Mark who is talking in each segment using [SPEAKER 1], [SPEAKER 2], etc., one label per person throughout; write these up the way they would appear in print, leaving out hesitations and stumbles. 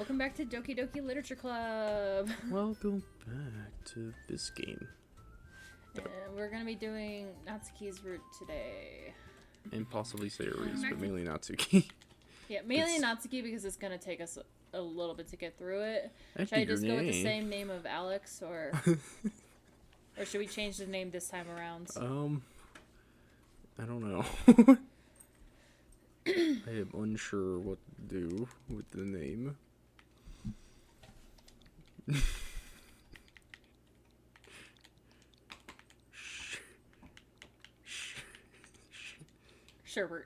[SPEAKER 1] Welcome back to Doki Doki Literature Club.
[SPEAKER 2] Welcome back to this game.
[SPEAKER 1] And we're going to be doing Natsuki's route today.
[SPEAKER 2] And possibly Sayori's, but mainly Natsuki.
[SPEAKER 1] Yeah, mainly Natsuki because it's going to take us a little bit to get through it.
[SPEAKER 2] That's
[SPEAKER 1] Should I just
[SPEAKER 2] your
[SPEAKER 1] go with the
[SPEAKER 2] name.
[SPEAKER 1] same name of Alex, or or should we change the name this time around?
[SPEAKER 2] I don't know. I am unsure what to do with the name.
[SPEAKER 1] Sherbert.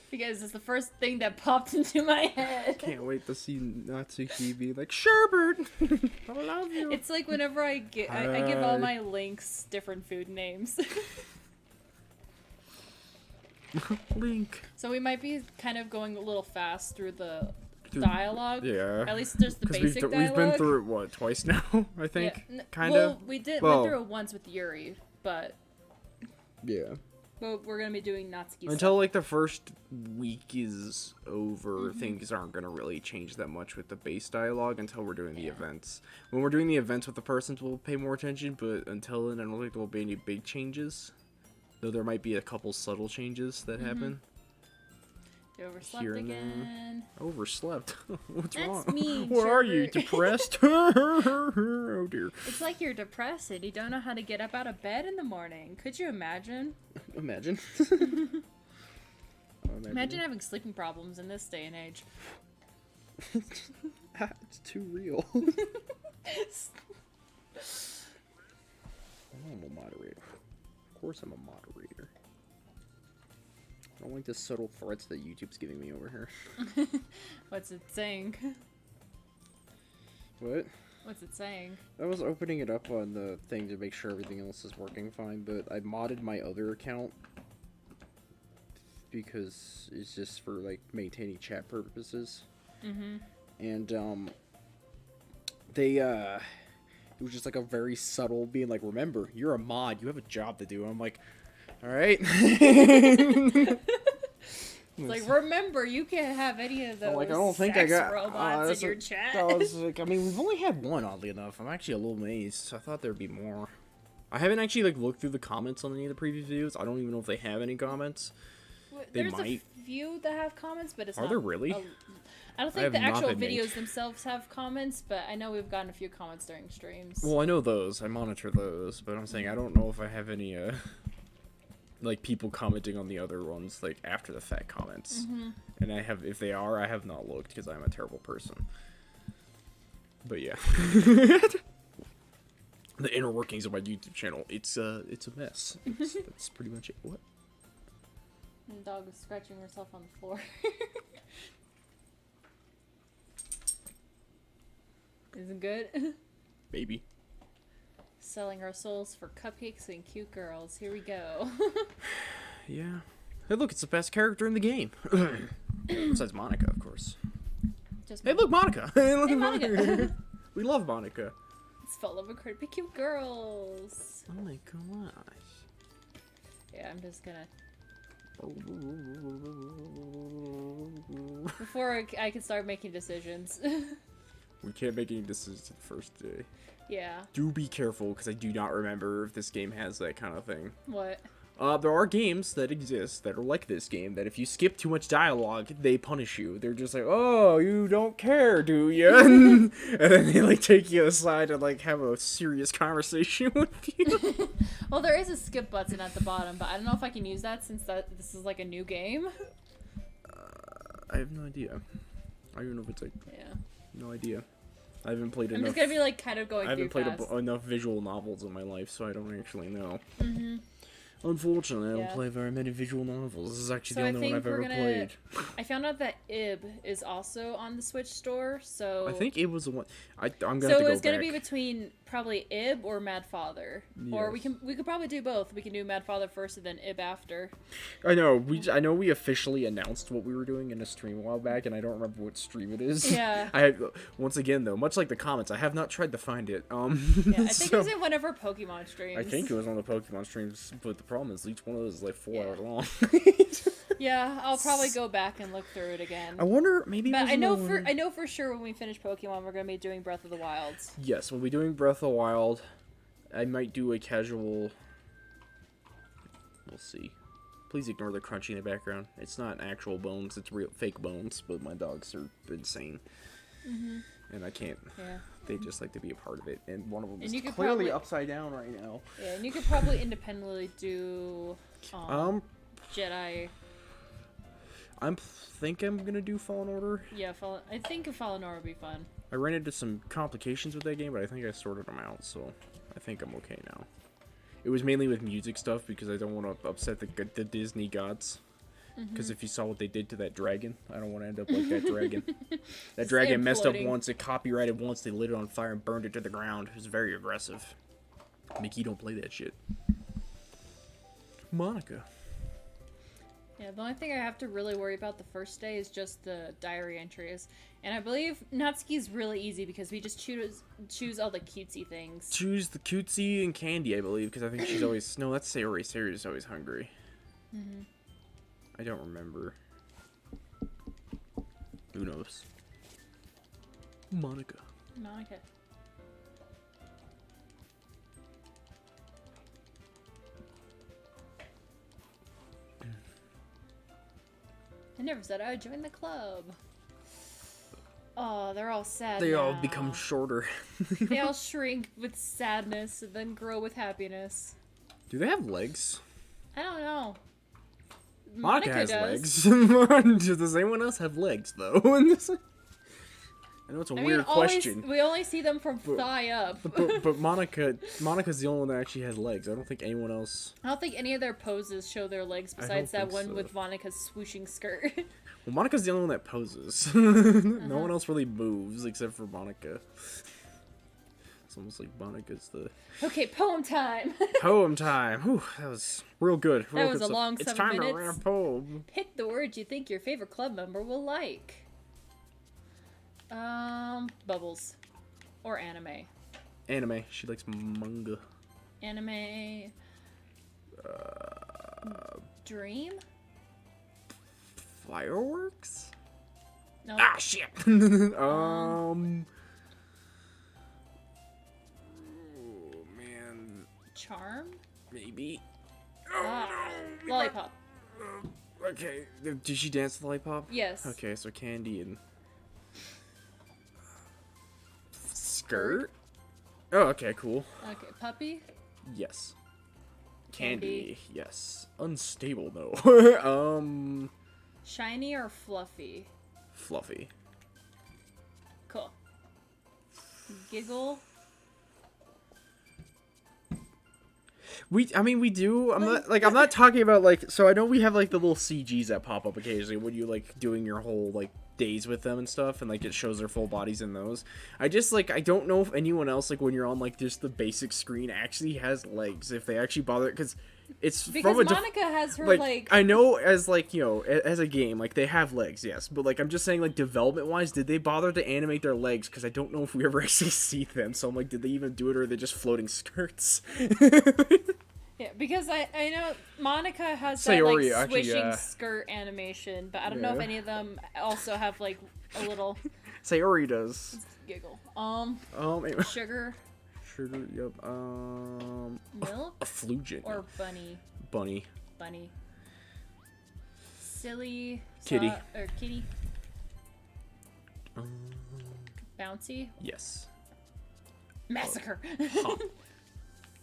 [SPEAKER 1] Because it's the first thing that popped into my head.
[SPEAKER 2] Can't wait to see Natsuki be like, Sherbert! I love you!
[SPEAKER 1] It's like whenever I give all my links different food names.
[SPEAKER 2] Link.
[SPEAKER 1] So we might be kind of going a little fast through the dialogue.
[SPEAKER 2] Yeah.
[SPEAKER 1] At least there's the basic dialogue.
[SPEAKER 2] We've been through it, what, twice now? I think?
[SPEAKER 1] Yeah.
[SPEAKER 2] Kind of?
[SPEAKER 1] Well, we went through it once with Yuri, but...
[SPEAKER 2] Yeah.
[SPEAKER 1] But we're going to be doing Natsuki
[SPEAKER 2] Until, like, the first week is over, things aren't going to really change that much with the base dialogue until we're doing the events. When we're doing the events with the persons, we'll pay more attention, but until then, I don't think there will be any big changes. Though there might be a couple subtle changes that happen.
[SPEAKER 1] You overslept
[SPEAKER 2] Here and
[SPEAKER 1] again.
[SPEAKER 2] Overslept? What's
[SPEAKER 1] That's
[SPEAKER 2] wrong?
[SPEAKER 1] me,
[SPEAKER 2] What are you,
[SPEAKER 1] Sherbert.
[SPEAKER 2] depressed? Oh, dear.
[SPEAKER 1] It's like you're depressed and you don't know how to get up out of bed in the morning. Could you imagine?
[SPEAKER 2] Imagine.
[SPEAKER 1] Imagine having sleeping problems in this day and age.
[SPEAKER 2] It's too real. I'm a moderator. Of course I'm a moderator. I don't like the subtle threats that YouTube's giving me over here.
[SPEAKER 1] What's it saying?
[SPEAKER 2] What?
[SPEAKER 1] What's it saying?
[SPEAKER 2] I was opening it up on the thing to make sure everything else is working fine, but I modded my other account because it's just for, like, maintaining chat purposes. And, it was just, like, a very subtle being like, remember, you're a mod, you have a job to do. And I'm like, alright.
[SPEAKER 1] It's like, remember, you can't have any of those
[SPEAKER 2] Like, I don't think
[SPEAKER 1] sex
[SPEAKER 2] I got
[SPEAKER 1] robots in your chat.
[SPEAKER 2] I was like, I mean, we've only had one, oddly enough. I'm actually a little amazed. I thought there'd be more. I haven't actually, like, looked through the comments on any of the previous videos. I don't even know if they have any comments.
[SPEAKER 1] There's
[SPEAKER 2] might.
[SPEAKER 1] a few that have comments, but it's
[SPEAKER 2] Are
[SPEAKER 1] not...
[SPEAKER 2] there really?
[SPEAKER 1] I don't
[SPEAKER 2] I
[SPEAKER 1] think the
[SPEAKER 2] have not
[SPEAKER 1] actual
[SPEAKER 2] been
[SPEAKER 1] videos themselves have comments, but I know we've gotten a few comments during streams.
[SPEAKER 2] Well, I know those. I monitor those. But I'm saying I don't know if I have any, like, people commenting on the other ones, like, after the fact comments. And I have, if they are, I have not looked because I'm a terrible person. But yeah. The inner workings of my YouTube channel, it's a mess. That's pretty much it. What?
[SPEAKER 1] And the dog is scratching herself on the floor. Isn't good?
[SPEAKER 2] Baby.
[SPEAKER 1] Selling our souls for cupcakes and cute girls. Here we go.
[SPEAKER 2] Yeah. Hey, look, it's the best character in the game. Besides Monica, of course.
[SPEAKER 1] Just
[SPEAKER 2] Hey, look, Monica! Hey, look,
[SPEAKER 1] Hey,
[SPEAKER 2] Monica!
[SPEAKER 1] Monica.
[SPEAKER 2] We love Monica.
[SPEAKER 1] It's full of incredibly cute girls.
[SPEAKER 2] Oh my gosh.
[SPEAKER 1] Yeah, I'm just gonna... Before I can start making decisions.
[SPEAKER 2] We can't make any decisions the first day.
[SPEAKER 1] Yeah.
[SPEAKER 2] Do be careful, because I do not remember if this game has that kind of thing.
[SPEAKER 1] What?
[SPEAKER 2] There are games that exist that are like this game, that if you skip too much dialogue, they punish you. They're just like, oh, you don't care, do you? And then they, like, take you aside and, like, have a serious conversation with you.
[SPEAKER 1] Well, there is a skip button at the bottom, but I don't know if I can use that since this is like a new game.
[SPEAKER 2] I have no idea. I don't even know if it's, like,
[SPEAKER 1] Yeah.
[SPEAKER 2] no idea. I haven't played
[SPEAKER 1] I'm
[SPEAKER 2] enough.
[SPEAKER 1] just gonna be like kind of going
[SPEAKER 2] I haven't
[SPEAKER 1] through
[SPEAKER 2] played
[SPEAKER 1] fast.
[SPEAKER 2] enough visual novels in my life, so I don't actually know. Unfortunately, I don't
[SPEAKER 1] Yeah.
[SPEAKER 2] play very many visual novels. This is actually
[SPEAKER 1] So
[SPEAKER 2] the
[SPEAKER 1] I
[SPEAKER 2] only one
[SPEAKER 1] think
[SPEAKER 2] I've ever
[SPEAKER 1] we're gonna...
[SPEAKER 2] played.
[SPEAKER 1] I found out that Ib is also on the Switch store, so...
[SPEAKER 2] I think it was the one. I'm gonna
[SPEAKER 1] So
[SPEAKER 2] have to go
[SPEAKER 1] it's gonna
[SPEAKER 2] back.
[SPEAKER 1] be between probably Ib or Mad Father.
[SPEAKER 2] Yes.
[SPEAKER 1] Or we could probably do both. We can do Mad Father first and then Ib after.
[SPEAKER 2] I know we officially announced what we were doing in a stream a while back, and I don't remember what stream it is.
[SPEAKER 1] Yeah.
[SPEAKER 2] I had, once again though, much like the comments, I have not tried to find it.
[SPEAKER 1] Yeah, I think it was in one of our Pokemon streams.
[SPEAKER 2] I think it was on the Pokemon streams, but the problem is each one of those is like 4 hours long.
[SPEAKER 1] Yeah, I'll probably go back and look through it again.
[SPEAKER 2] I wonder, maybe.
[SPEAKER 1] But I know for sure when we finish Pokemon, we're gonna be doing Breath of the Wild.
[SPEAKER 2] Yes, we'll be doing Breath of the Wild. I might do a casual. We'll see. Please ignore the crunchy in the background. It's not actual bones; it's real fake bones. But my dogs are insane, and I can't. Yeah. They just like to be a part of it, and one of them is clearly upside down right now.
[SPEAKER 1] Yeah, and you could probably independently do. Jedi.
[SPEAKER 2] I think I'm gonna do Fallen Order.
[SPEAKER 1] Yeah, I think Fallen Order would be fun.
[SPEAKER 2] I ran into some complications with that game, but I think I sorted them out, so I think I'm okay now. It was mainly with music stuff because I don't want to upset the Disney gods. Because if you saw what they did to that dragon, I don't want to end up like that dragon. That dragon messed up once, it copyrighted once, they lit it on fire and burned it to the ground. It was very aggressive. Mickey, don't play that shit. Monica.
[SPEAKER 1] Yeah, the only thing I have to really worry about the first day is just the diary entries. And I believe Natsuki's really easy because we just choose all the cutesy things.
[SPEAKER 2] Choose the cutesy and candy, I believe, because I think she's always... No, that's Sayori. Sayori's always hungry. I don't remember. Who knows? Monica.
[SPEAKER 1] I never said I would join the club. Oh, they're all sad
[SPEAKER 2] They
[SPEAKER 1] now.
[SPEAKER 2] all become shorter.
[SPEAKER 1] They all shrink with sadness and then grow with happiness.
[SPEAKER 2] Do they have legs?
[SPEAKER 1] I don't know.
[SPEAKER 2] Monica has legs. Does anyone else have legs, though? I know it's a weird question.
[SPEAKER 1] We only see them from thigh up.
[SPEAKER 2] But Monica's the only one that actually has legs. I don't think anyone else...
[SPEAKER 1] I don't think any of their poses show their legs besides that one with Monica's swooshing skirt.
[SPEAKER 2] Well, Monica's the only one that poses. No one else really moves except for Monica. It's almost like Monica's the...
[SPEAKER 1] Okay, poem time!
[SPEAKER 2] Poem time! Whew, that was real good.
[SPEAKER 1] That was a long 7 minutes.
[SPEAKER 2] It's time to write a poem.
[SPEAKER 1] Pick the words you think your favorite club member will like. Bubbles. Or anime.
[SPEAKER 2] Anime. She likes manga.
[SPEAKER 1] Anime. Dream?
[SPEAKER 2] Fireworks?
[SPEAKER 1] No.
[SPEAKER 2] Ah, shit! Oh, man.
[SPEAKER 1] Charm?
[SPEAKER 2] Maybe.
[SPEAKER 1] Lollipop.
[SPEAKER 2] Okay. Did she dance the lollipop?
[SPEAKER 1] Yes.
[SPEAKER 2] Okay, so candy and... Skirt? Oh, okay, cool.
[SPEAKER 1] Okay, puppy?
[SPEAKER 2] Yes. Candy, yes. Unstable, no.
[SPEAKER 1] Shiny or fluffy?
[SPEAKER 2] Fluffy.
[SPEAKER 1] Cool. Giggle?
[SPEAKER 2] We do. I'm not talking about, like, so I know we have, like, the little CGs that pop up occasionally when you, like, doing your whole, like, days with them and stuff, and, like, it shows their full bodies in those. I just, like, I don't know if anyone else, like, when you're on, like, just the basic screen actually has legs, if they actually bother, because it's
[SPEAKER 1] because
[SPEAKER 2] from
[SPEAKER 1] Monica has her,
[SPEAKER 2] like, I know as, like, you know, as a game, like, they have legs, yes, but, like, I'm just saying, like, development-wise, did they bother to animate their legs? Because I don't know if we ever actually see them, so I'm like, did they even do it, or are they just floating skirts?
[SPEAKER 1] Yeah, because I know Monica has
[SPEAKER 2] Sayori,
[SPEAKER 1] that, like, swishing
[SPEAKER 2] actually,
[SPEAKER 1] skirt animation, but I don't know if any of them also have, like, a little...
[SPEAKER 2] Sayori does.
[SPEAKER 1] Giggle. Sugar.
[SPEAKER 2] Sugar, yep.
[SPEAKER 1] Milk?
[SPEAKER 2] A flugent.
[SPEAKER 1] Or bunny.
[SPEAKER 2] Bunny.
[SPEAKER 1] Silly.
[SPEAKER 2] Kitty.
[SPEAKER 1] Or kitty. Bouncy?
[SPEAKER 2] Yes.
[SPEAKER 1] Massacre.
[SPEAKER 2] Hop.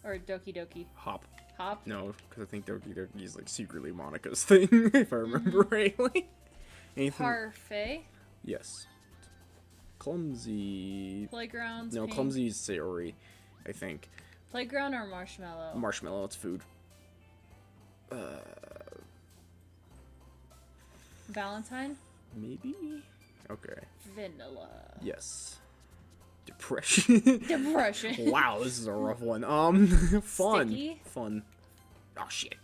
[SPEAKER 1] Or Doki Doki.
[SPEAKER 2] Hop.
[SPEAKER 1] Hop?
[SPEAKER 2] No, because I think Doki Doki is, like, secretly Monica's thing, if I remember rightly.
[SPEAKER 1] Parfait?
[SPEAKER 2] Yes. Clumsy.
[SPEAKER 1] Playgrounds?
[SPEAKER 2] No, Clumsy is Sayori, I think.
[SPEAKER 1] Playground or marshmallow?
[SPEAKER 2] Marshmallow, it's food.
[SPEAKER 1] Valentine?
[SPEAKER 2] Maybe? Okay.
[SPEAKER 1] Vanilla.
[SPEAKER 2] Yes. Depression.
[SPEAKER 1] Depression.
[SPEAKER 2] Wow, this is a rough one. Fun.
[SPEAKER 1] Sticky?
[SPEAKER 2] Fun. Oh shit.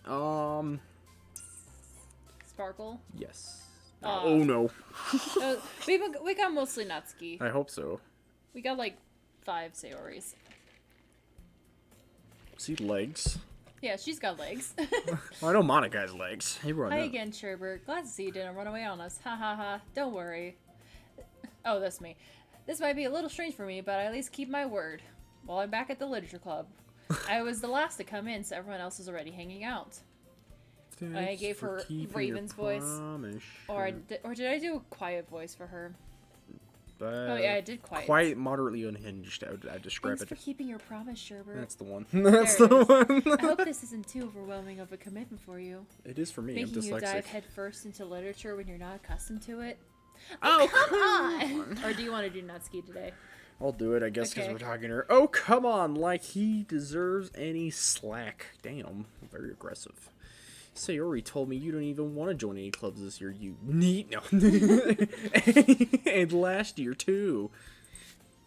[SPEAKER 1] Sparkle.
[SPEAKER 2] Yes. Oh no.
[SPEAKER 1] We got mostly Natsuki.
[SPEAKER 2] I hope so.
[SPEAKER 1] We got like 5 Saoris.
[SPEAKER 2] See legs.
[SPEAKER 1] Yeah, she's got legs.
[SPEAKER 2] Well, I know Monica has legs. Everyone
[SPEAKER 1] Hi
[SPEAKER 2] knows.
[SPEAKER 1] again, Sherbert. Glad to see you didn't run away on us. Ha ha ha. Don't worry. Oh, that's me. This might be a little strange for me, but I at least keep my word. Well, I'm back at the literature club. I was the last to come in, so everyone else was already hanging out. I gave her Raven's voice. Or did I do a quiet voice for her? Oh yeah, I did quiet.
[SPEAKER 2] Quiet, moderately unhinged. I'd describe
[SPEAKER 1] Thanks
[SPEAKER 2] it.
[SPEAKER 1] for keeping your promise, Sherbert.
[SPEAKER 2] That's the one. That's the one.
[SPEAKER 1] I hope this isn't too overwhelming of a commitment for you.
[SPEAKER 2] It is for me.
[SPEAKER 1] Making
[SPEAKER 2] I'm
[SPEAKER 1] you
[SPEAKER 2] dyslexic.
[SPEAKER 1] dive headfirst into literature when you're not accustomed to it.
[SPEAKER 2] Oh,
[SPEAKER 1] come on! Or do you want to do Natsuki today?
[SPEAKER 2] I'll do it, I guess, because
[SPEAKER 1] Okay.
[SPEAKER 2] we're talking to her. Oh, come on, like he deserves any slack. Damn, very aggressive. Sayori told me you don't even want to join any clubs this year, you neat. No. And last year, too.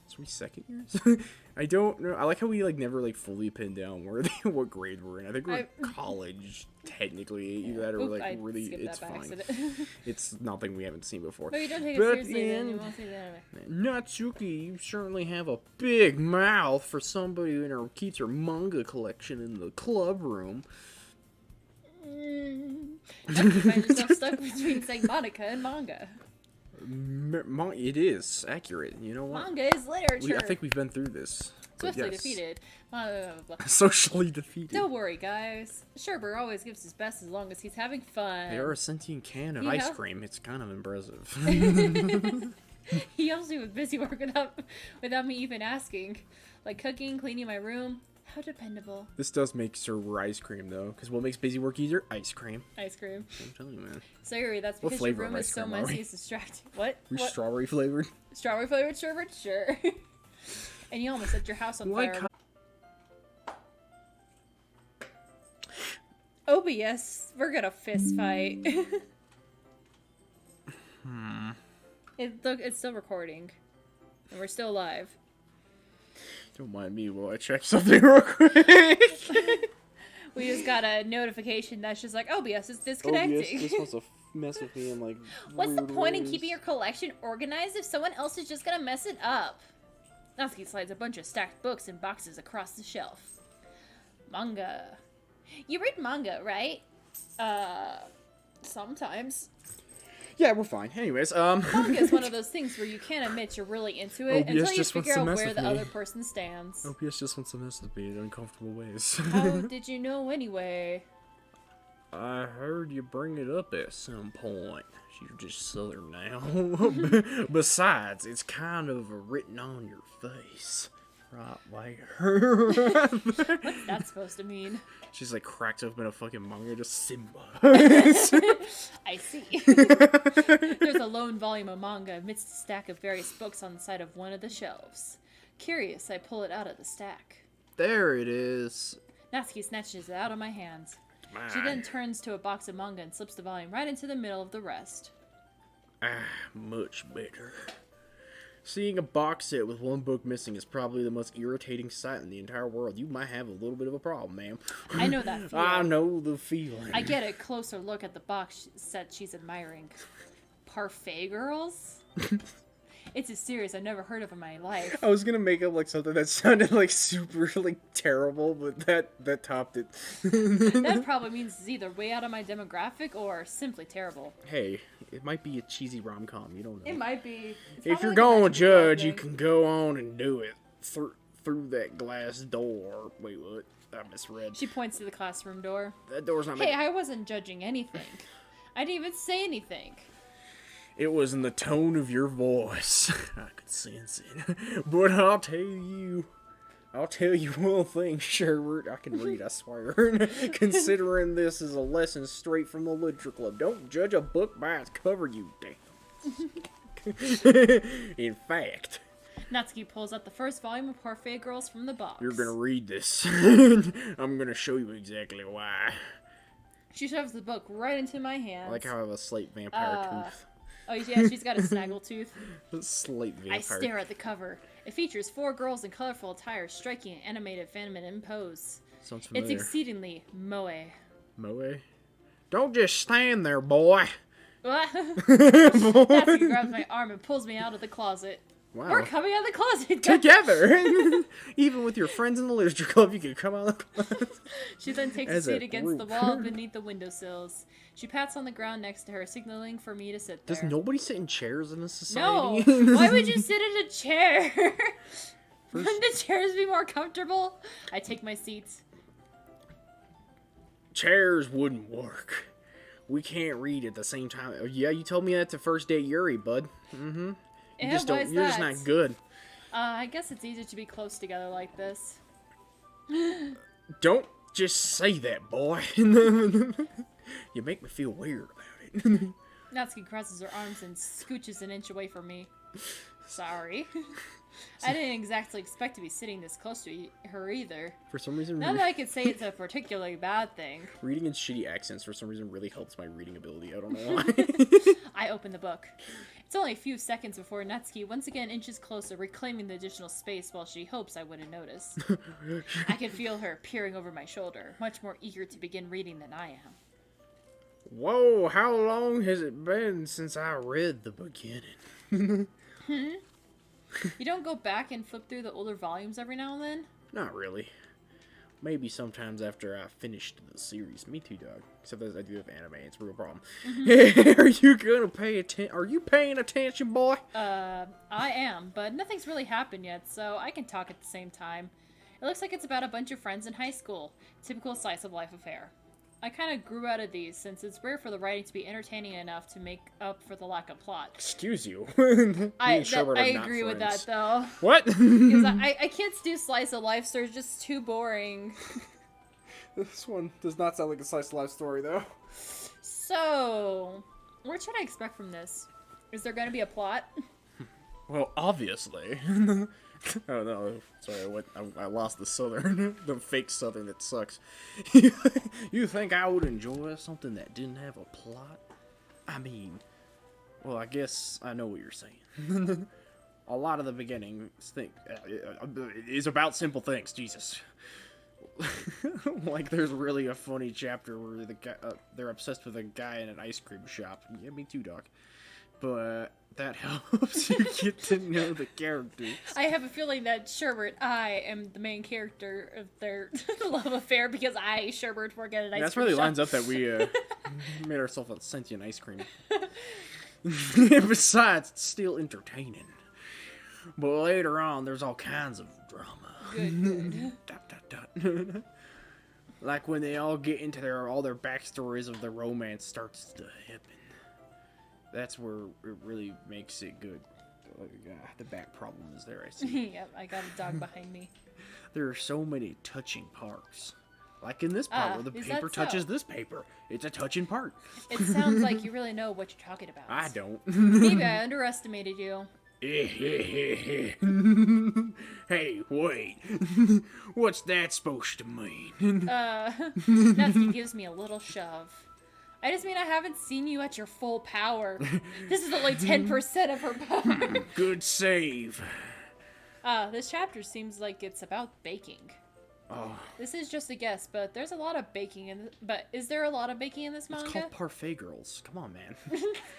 [SPEAKER 2] So we second years? I don't know. I like how we, like, never, like, fully pinned down where what grade we're in. I think we're college, technically. Either that or, like,
[SPEAKER 1] I
[SPEAKER 2] really,
[SPEAKER 1] skipped
[SPEAKER 2] it's
[SPEAKER 1] that by
[SPEAKER 2] fine.
[SPEAKER 1] accident.
[SPEAKER 2] It's nothing we haven't seen before.
[SPEAKER 1] But you don't take it
[SPEAKER 2] But
[SPEAKER 1] seriously, then you
[SPEAKER 2] in-
[SPEAKER 1] won't see the anime.
[SPEAKER 2] Natsuki, you certainly have a big mouth for somebody who keeps her manga collection in the club room.
[SPEAKER 1] You find yourself stuck between saying Monica and manga.
[SPEAKER 2] It is accurate. You know what?
[SPEAKER 1] Manga is literature.
[SPEAKER 2] I think we've been through this. but
[SPEAKER 1] Swiftly
[SPEAKER 2] yes.
[SPEAKER 1] defeated. Blah, blah, blah, blah.
[SPEAKER 2] Socially defeated.
[SPEAKER 1] Don't worry, guys. Sherbert always gives his best as long as he's having fun.
[SPEAKER 2] They are a sentient can of
[SPEAKER 1] Yeah.
[SPEAKER 2] ice cream. It's kind of impressive.
[SPEAKER 1] He also was busy working up without me even asking. Like cooking, cleaning my room. How dependable.
[SPEAKER 2] This does make server ice cream, though, because what makes busy work easier? Ice cream.
[SPEAKER 1] Ice cream.
[SPEAKER 2] I'm telling you, man.
[SPEAKER 1] Sorry, that's
[SPEAKER 2] What
[SPEAKER 1] because your
[SPEAKER 2] flavor of
[SPEAKER 1] room is
[SPEAKER 2] ice
[SPEAKER 1] so
[SPEAKER 2] cream are
[SPEAKER 1] messy
[SPEAKER 2] we?
[SPEAKER 1] it's distracting. What?
[SPEAKER 2] We're
[SPEAKER 1] What?
[SPEAKER 2] strawberry flavored.
[SPEAKER 1] Strawberry flavored sherbet? Sure. And you almost set your house on
[SPEAKER 2] Like
[SPEAKER 1] fire. OBS, we're gonna fist fight. It's still recording. And we're still live.
[SPEAKER 2] Don't mind me while I check something real quick.
[SPEAKER 1] We just got a notification that's just like, OBS is disconnecting.
[SPEAKER 2] OBS just wants to mess with me and like.
[SPEAKER 1] What's the
[SPEAKER 2] weird
[SPEAKER 1] point in
[SPEAKER 2] ways.
[SPEAKER 1] keeping your collection organized if someone else is just gonna mess it up? Natsuki slides a bunch of stacked books and boxes across the shelf. Manga. You read manga, right? Sometimes.
[SPEAKER 2] Yeah, we're fine. Anyways,
[SPEAKER 1] Manga is one of those things where you can't admit you're really into it
[SPEAKER 2] OBS
[SPEAKER 1] until you
[SPEAKER 2] just wants
[SPEAKER 1] figure
[SPEAKER 2] to
[SPEAKER 1] out
[SPEAKER 2] mess
[SPEAKER 1] where
[SPEAKER 2] with
[SPEAKER 1] the
[SPEAKER 2] me.
[SPEAKER 1] other person stands.
[SPEAKER 2] OBS just wants to mess with me in uncomfortable ways.
[SPEAKER 1] How did you know anyway?
[SPEAKER 2] I heard you bring it up at some point. You're just southern now. Besides, it's kind of written on your face. Right there.
[SPEAKER 1] What's that supposed to mean?
[SPEAKER 2] She's like cracked open a fucking manga, just Simba.
[SPEAKER 1] I see. There's a lone volume of manga amidst a stack of various books on the side of one of the shelves. Curious, I pull it out of the stack.
[SPEAKER 2] There it is.
[SPEAKER 1] Natsuki snatches it out of my hands. She then turns to a box of manga and slips the volume right into the middle of the rest.
[SPEAKER 2] Much better. Seeing a box set with one book missing is probably the most irritating sight in the entire world. You might have a little bit of a problem, ma'am.
[SPEAKER 1] I know that feeling.
[SPEAKER 2] I know the feeling.
[SPEAKER 1] I get a closer look at the box set she's admiring. Parfait Girls? It's a series I've never heard of in my life.
[SPEAKER 2] I was gonna make up like something that sounded like super like terrible, but that topped it.
[SPEAKER 1] That probably means it's either way out of my demographic or simply terrible.
[SPEAKER 2] Hey, it might be a cheesy rom-com. You don't know.
[SPEAKER 1] It might be. It's
[SPEAKER 2] If
[SPEAKER 1] probably
[SPEAKER 2] you're
[SPEAKER 1] like a
[SPEAKER 2] going to
[SPEAKER 1] magical
[SPEAKER 2] judge, you
[SPEAKER 1] thing.
[SPEAKER 2] can go on and do it through that glass door. Wait, what? I misread.
[SPEAKER 1] She points to the classroom door.
[SPEAKER 2] That door's not.
[SPEAKER 1] Hey, I wasn't judging anything. I didn't even say anything.
[SPEAKER 2] It was in the tone of your voice. I could sense it. But I'll tell you one thing, Sherbert. I can read, I swear. Considering this is a lesson straight from the literature club, don't judge a book by its cover, you damn. In fact,
[SPEAKER 1] Natsuki pulls out the first volume of Parfait Girls from the box.
[SPEAKER 2] you're gonna read this. I'm gonna show you exactly why.
[SPEAKER 1] She shoves the book right into my hands.
[SPEAKER 2] I like how I have a slight vampire tooth.
[SPEAKER 1] Oh, yeah, she's got a snaggletooth.
[SPEAKER 2] Slight vampire.
[SPEAKER 1] I stare at the cover. It features 4 girls in colorful attire striking an animated feminine pose.
[SPEAKER 2] Sounds familiar.
[SPEAKER 1] It's exceedingly moe.
[SPEAKER 2] Moe? Don't just stand there, boy.
[SPEAKER 1] Natsuki grabs my arm and pulls me out of the closet.
[SPEAKER 2] Wow.
[SPEAKER 1] We're coming out of the closet
[SPEAKER 2] Together! Even with your friends in the literature club, you can come out of the closet.
[SPEAKER 1] She then takes a seat against the wall beneath the windowsills. She pats on the ground next to her, signaling for me to sit there.
[SPEAKER 2] Does nobody sit in chairs in this society?
[SPEAKER 1] No! Why would you sit in a chair? Wouldn't the chairs be more comfortable? I take my seat.
[SPEAKER 2] Chairs wouldn't work. We can't read at the same time. Yeah, you told me that the first day Yuri, bud. Mm-hmm. You just don't. You're just not good.
[SPEAKER 1] I guess it's easier to be close together like this.
[SPEAKER 2] Don't just say that, boy. You make me feel weird about it.
[SPEAKER 1] Natsuki crosses her arms and scooches an inch away from me. Sorry. I didn't exactly expect to be sitting this close to her either.
[SPEAKER 2] For some reason,
[SPEAKER 1] not that I could say it's a particularly bad thing.
[SPEAKER 2] Reading in shitty accents for some reason really helps my reading ability. I don't know why.
[SPEAKER 1] I open the book. It's only a few seconds before Natsuki once again inches closer, reclaiming the additional space while she hopes I wouldn't notice. I can feel her peering over my shoulder, much more eager to begin reading than I am.
[SPEAKER 2] Whoa, how long has it been since I read the beginning?
[SPEAKER 1] You don't go back and flip through the older volumes every now and then?
[SPEAKER 2] Not really. Maybe sometimes after I finished the series. Me too, dog. Except as I do with anime, it's a real problem. Are you gonna pay attention? Are you paying attention, boy?
[SPEAKER 1] I am, but nothing's really happened yet, so I can talk at the same time. It looks like it's about a bunch of friends in high school. Typical slice of life affair. I kind of grew out of these, since it's rare for the writing to be entertaining enough to make up for the lack of plot.
[SPEAKER 2] Excuse you.
[SPEAKER 1] I agree with that, though.
[SPEAKER 2] What?
[SPEAKER 1] Because I can't do slice of life stories, just too boring.
[SPEAKER 2] This one does not sound like a slice of life story, though.
[SPEAKER 1] So, what should I expect from this? Is there going to be a plot?
[SPEAKER 2] Well, obviously. Oh no, sorry, I lost the southern, the fake southern that sucks. You think I would enjoy something that didn't have a plot? I mean, well, I guess I know what you're saying. A lot of the beginning is about simple things, Jesus. Like, there's really a funny chapter where the guy, they're obsessed with a guy in an ice cream shop. Yeah, me too, dog. But that helps you get to know the characters.
[SPEAKER 1] I have a feeling that Sherbert, I am the main character of their love affair because Sherbert, work at an ice cream shop.
[SPEAKER 2] That's really lines up that we made ourselves a sentient ice cream. Besides, it's still entertaining. But later on, there's all kinds of drama.
[SPEAKER 1] Good.
[SPEAKER 2] Like when they all get into all their backstories of the romance starts to happen. That's where it really makes it good. The back problem is there, I see.
[SPEAKER 1] Yep, I got a dog behind me.
[SPEAKER 2] There are so many touching parts. Like in this part where the paper touches this paper. It's a touching part.
[SPEAKER 1] It sounds like you really know what you're talking about.
[SPEAKER 2] I don't.
[SPEAKER 1] Maybe I underestimated you.
[SPEAKER 2] Hey, wait. What's that supposed to mean?
[SPEAKER 1] Natsuki gives me a little shove. I just mean I haven't seen you at your full power. This is only 10% of her power.
[SPEAKER 2] Good save.
[SPEAKER 1] This chapter seems like it's about baking.
[SPEAKER 2] Oh.
[SPEAKER 1] This is just a guess, but there's a lot of baking but is there a lot of baking in this manga?
[SPEAKER 2] It's called Parfait Girls. Come on, man.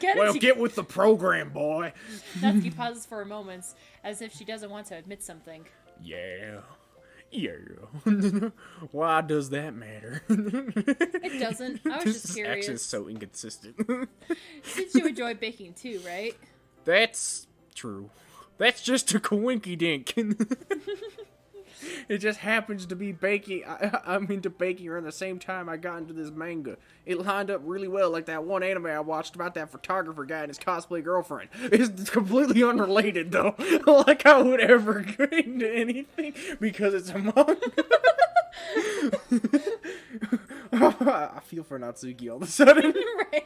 [SPEAKER 2] Get with the program, boy.
[SPEAKER 1] Natsuki pauses for a moment, as if she doesn't want to admit something.
[SPEAKER 2] Yeah. Why does that matter?
[SPEAKER 1] It doesn't. I was just curious.
[SPEAKER 2] This action is so inconsistent.
[SPEAKER 1] Since you enjoy baking too, right?
[SPEAKER 2] That's true. That's just a coinky dink. It just happens to be baking. I'm into baking around the same time I got into this manga. It lined up really well, like that one anime I watched about that photographer guy and his cosplay girlfriend. It's completely unrelated, though. Like I would ever get into anything because it's a manga. I feel for Natsuki all of a sudden.
[SPEAKER 1] Right?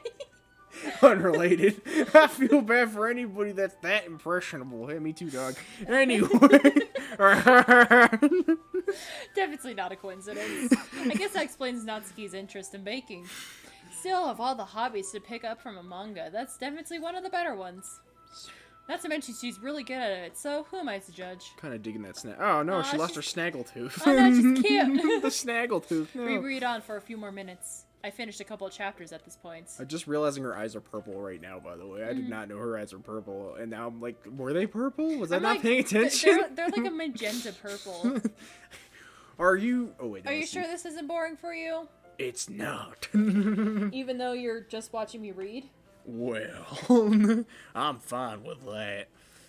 [SPEAKER 2] Unrelated. I feel bad for anybody that's that impressionable. Hey, me too, dog. Anyway.
[SPEAKER 1] Definitely not a coincidence. I guess that explains Natsuki's interest in baking. Still, of all the hobbies to pick up from a manga, that's definitely one of the better ones. Not to mention she's really good at it, so who am I to judge?
[SPEAKER 2] Kind of digging that Oh no,
[SPEAKER 1] Aw,
[SPEAKER 2] she lost her snaggletooth.
[SPEAKER 1] Oh no, she's cute!
[SPEAKER 2] The snaggletooth. No.
[SPEAKER 1] Reread on for a few more minutes. I finished a couple of chapters at this point.
[SPEAKER 2] I'm just realizing her eyes are purple right now, by the way. I did not know her eyes were purple, and now I'm like, were they purple? Was I not paying attention?
[SPEAKER 1] They're like a magenta purple.
[SPEAKER 2] Are you... Oh, wait.
[SPEAKER 1] Are you sure this isn't boring for you?
[SPEAKER 2] It's not.
[SPEAKER 1] Even though you're just watching me read?
[SPEAKER 2] Well, I'm fine with that.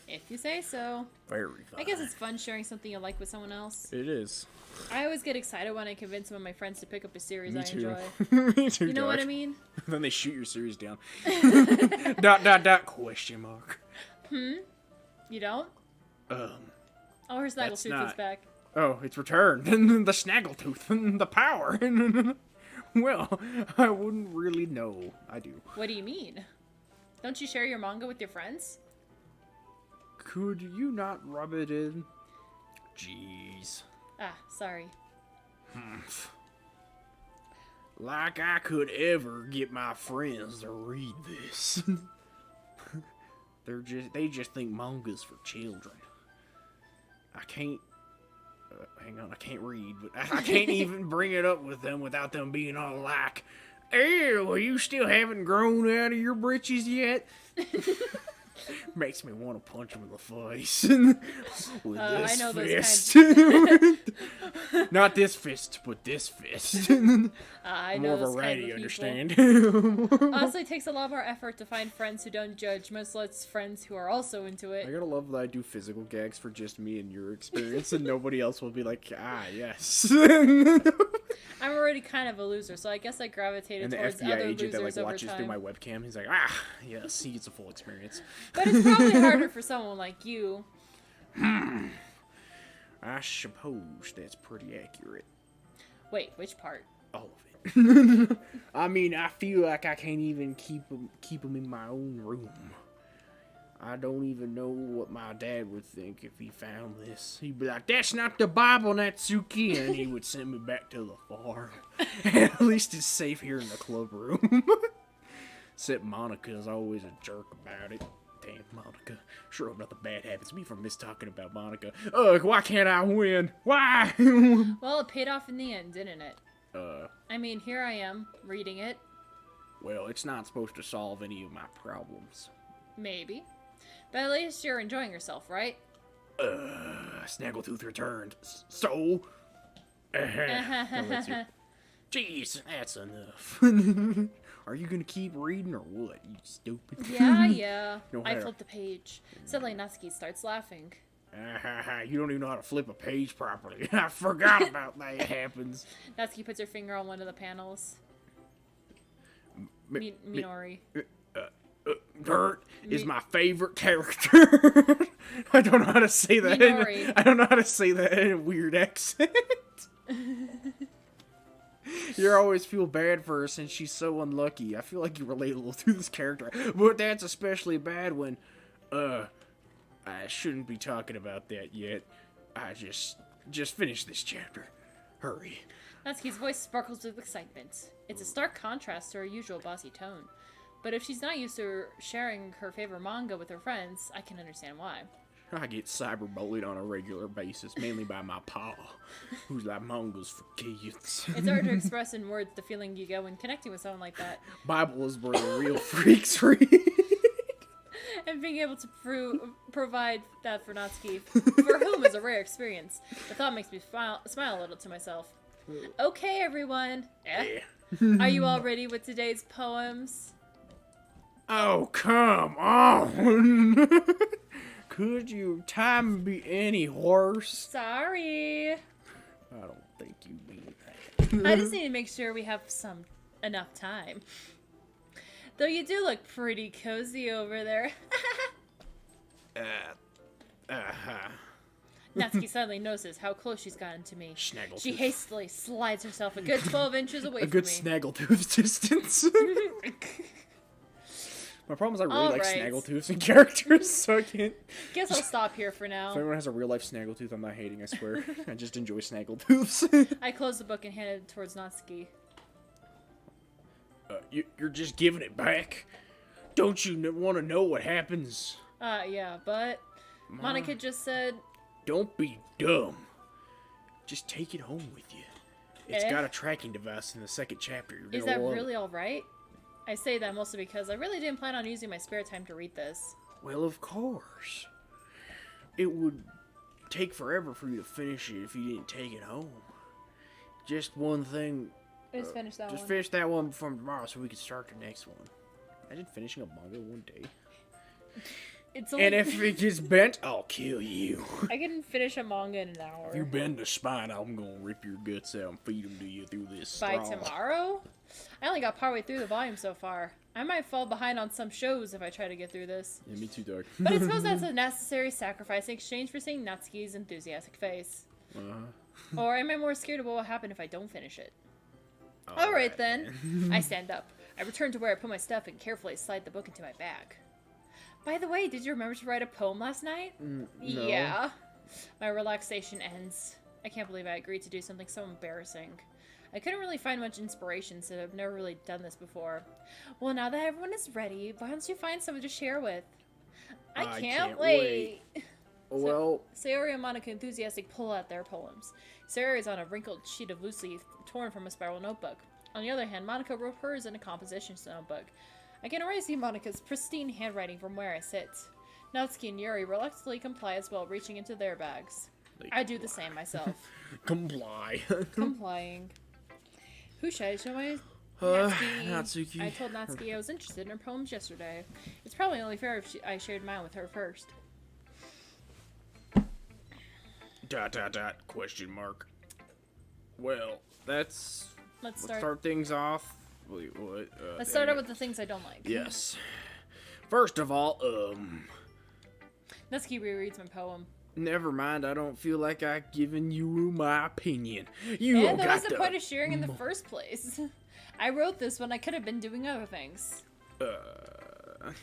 [SPEAKER 1] If you say so.
[SPEAKER 2] Very fine.
[SPEAKER 1] I guess it's fun sharing something you like with someone else.
[SPEAKER 2] It is.
[SPEAKER 1] I always get excited when I convince some of my friends to pick up a series
[SPEAKER 2] Me
[SPEAKER 1] I
[SPEAKER 2] too.
[SPEAKER 1] enjoy.
[SPEAKER 2] Me too,
[SPEAKER 1] You know what I mean?
[SPEAKER 2] Then they shoot your series down. ... question mark.
[SPEAKER 1] You don't? Oh, her
[SPEAKER 2] That's
[SPEAKER 1] Snaggletooth
[SPEAKER 2] not-
[SPEAKER 1] is back.
[SPEAKER 2] Oh, it's returned. The snaggletooth. The power. Well, I wouldn't really know. I do.
[SPEAKER 1] What do you mean? Don't you share your manga with your friends?
[SPEAKER 2] Could you not rub it in? Jeez.
[SPEAKER 1] Ah, sorry.
[SPEAKER 2] Like I could ever get my friends to read this. They just think manga's for children. I can't hang on, I can't read, but I can't even bring it up with them without them being all like, "Ew, well, you still haven't grown out of your britches yet." Makes me want to punch him in the face with this
[SPEAKER 1] I know those
[SPEAKER 2] fist.
[SPEAKER 1] kinds.
[SPEAKER 2] Not this fist, but this fist.
[SPEAKER 1] I
[SPEAKER 2] More
[SPEAKER 1] know
[SPEAKER 2] of a
[SPEAKER 1] those kinds
[SPEAKER 2] righty,
[SPEAKER 1] of people.
[SPEAKER 2] understand?
[SPEAKER 1] Honestly, it takes a lot more effort to find friends who don't judge, much less friends who are also into
[SPEAKER 2] I
[SPEAKER 1] it.
[SPEAKER 2] gotta love that I do physical gags for just me and your experience, and nobody else will be like, ah, yes.
[SPEAKER 1] I'm already kind of a loser, so I guess I gravitated
[SPEAKER 2] And the
[SPEAKER 1] towards
[SPEAKER 2] FBI
[SPEAKER 1] other
[SPEAKER 2] agent that
[SPEAKER 1] losers
[SPEAKER 2] like
[SPEAKER 1] over
[SPEAKER 2] watches
[SPEAKER 1] time.
[SPEAKER 2] through my webcam, he's like, ah, yes, he gets a full experience.
[SPEAKER 1] But it's probably harder for someone like you.
[SPEAKER 2] I suppose that's pretty accurate.
[SPEAKER 1] Wait, which part?
[SPEAKER 2] All of it. I mean, I feel like I can't even keep them in my own room. I don't even know what my dad would think if he found this. He'd be like, "That's not the Bible, Natsuki," and he would send me back to the farm. At least it's safe here in the club room. Except Monica's always a jerk about it. Damn, Monica. Sure hope nothing bad happens to me from talking about Monica. Ugh, why can't I win? Why?
[SPEAKER 1] Well, it paid off in the end, didn't it? I mean, here I am, reading it.
[SPEAKER 2] Well, it's not supposed to solve any of my problems.
[SPEAKER 1] Maybe. But at least you're enjoying yourself, right?
[SPEAKER 2] Snaggletooth returned. So? No, that's it. Jeez, that's enough. Are you gonna keep reading or what, you stupid?
[SPEAKER 1] Yeah.
[SPEAKER 2] No,
[SPEAKER 1] I
[SPEAKER 2] I-
[SPEAKER 1] flipped the page. Suddenly Natsuki starts laughing.
[SPEAKER 2] You don't even know how to flip a page properly. I forgot about that. It happens.
[SPEAKER 1] Natsuki puts her finger on one of the panels.
[SPEAKER 2] Mi-
[SPEAKER 1] Minori.
[SPEAKER 2] Dirt is my favorite character. I don't know how to say that.
[SPEAKER 1] Minori.
[SPEAKER 2] I don't know how to say that in a weird accent. You always feel bad for her since she's so unlucky. I feel like you relate a little to this character, but that's especially bad when, I shouldn't be talking about that yet. I just finished this chapter. Hurry.
[SPEAKER 1] Natsuki's voice sparkles with excitement. It's a stark contrast to her usual bossy tone. But if she's not used to sharing her favorite manga with her friends, I can understand why.
[SPEAKER 2] I get cyberbullied on a regular basis, mainly by my pa, who's like, manga's for kids.
[SPEAKER 1] It's hard to express in words the feeling you get when connecting with someone like that.
[SPEAKER 2] Bible is where the real freaks read.
[SPEAKER 1] And being able to provide that for Natsuki, for whom is a rare experience. The thought makes me smile a little to myself. Okay, everyone. Are you all ready with today's poems?
[SPEAKER 2] Oh, come on. Could your time be any worse?
[SPEAKER 1] Sorry.
[SPEAKER 2] I don't think you mean that.
[SPEAKER 1] I just need to make sure we have enough time. Though you do look pretty cozy over there. Natsuki suddenly notices how close she's gotten to me.
[SPEAKER 2] Snaggletooth.
[SPEAKER 1] She hastily slides herself a good 12 inches away
[SPEAKER 2] A
[SPEAKER 1] from
[SPEAKER 2] good
[SPEAKER 1] me.
[SPEAKER 2] snaggletooth distance. My problem is I really like
[SPEAKER 1] Alright.
[SPEAKER 2] snaggletooths and characters, so I can't.
[SPEAKER 1] Guess I'll stop here for
[SPEAKER 2] If
[SPEAKER 1] now.
[SPEAKER 2] anyone has a real life snaggletooth, I'm not hating, I swear. I just enjoy snaggletooths.
[SPEAKER 1] I close the book and hand it towards Natsuki.
[SPEAKER 2] You're just giving it back? Don't you want to know what happens?
[SPEAKER 1] Yeah, but Monica just said...
[SPEAKER 2] Don't be dumb. Just take it home with you. It's
[SPEAKER 1] Eh?
[SPEAKER 2] got a tracking device in the second chapter.
[SPEAKER 1] Is that really alright? I say that mostly because I really didn't plan on using my spare time to read this.
[SPEAKER 2] Well, of course. It would take forever for you to finish it if you didn't take it home. Just one thing.
[SPEAKER 1] Just finish that one.
[SPEAKER 2] Just finish that one from tomorrow so we can start the next one. Imagine finishing a manga one day.
[SPEAKER 1] It's only...
[SPEAKER 2] And if it gets bent, I'll kill you.
[SPEAKER 1] I can finish a manga in an hour.
[SPEAKER 2] If you bend the spine, I'm gonna rip your guts out and feed them to you through this
[SPEAKER 1] By
[SPEAKER 2] straw.
[SPEAKER 1] tomorrow? I only got partway through the volume so far. I might fall behind on some shows if I try to get through this.
[SPEAKER 2] Yeah, me too, dog.
[SPEAKER 1] But I suppose that's a necessary sacrifice in exchange for seeing Natsuki's enthusiastic face. Or am I more scared of what will happen if I don't finish it? Alright then. I stand up. I return to where I put my stuff and carefully slide the book into my bag. By the way, did you remember to write a poem last night?
[SPEAKER 2] No.
[SPEAKER 1] Yeah. My relaxation ends. I can't believe I agreed to do something so embarrassing. I couldn't really find much inspiration, so I've never really done this before. Well, now that everyone is ready, why don't you find someone to share with? I can't wait.
[SPEAKER 2] Well,
[SPEAKER 1] Sayori and Monica enthusiastic pull out their poems. Sayori is on a wrinkled sheet of loose leaf torn from a spiral notebook. On the other hand, Monica wrote hers in a composition notebook. I can already see Monica's pristine handwriting from where I sit. Natsuki and Yuri reluctantly comply as well, reaching into their bags. I do the same myself.
[SPEAKER 2] Comply.
[SPEAKER 1] Complying. Who should I show my
[SPEAKER 2] Natsuki.
[SPEAKER 1] I told Natsuki I was interested in her poems yesterday. It's probably only fair if I shared mine with her first. ...
[SPEAKER 2] Question mark. Well, let's
[SPEAKER 1] Let's
[SPEAKER 2] start things off. Wait, what?
[SPEAKER 1] Let's start out with the things I don't like.
[SPEAKER 2] Yes. First of all,
[SPEAKER 1] Natsuki rereads my poem.
[SPEAKER 2] never mind. I don't feel like I've given you my opinion. You
[SPEAKER 1] And
[SPEAKER 2] don't
[SPEAKER 1] that
[SPEAKER 2] got
[SPEAKER 1] was the point of sharing in the first place. I wrote this when I could have been doing other things.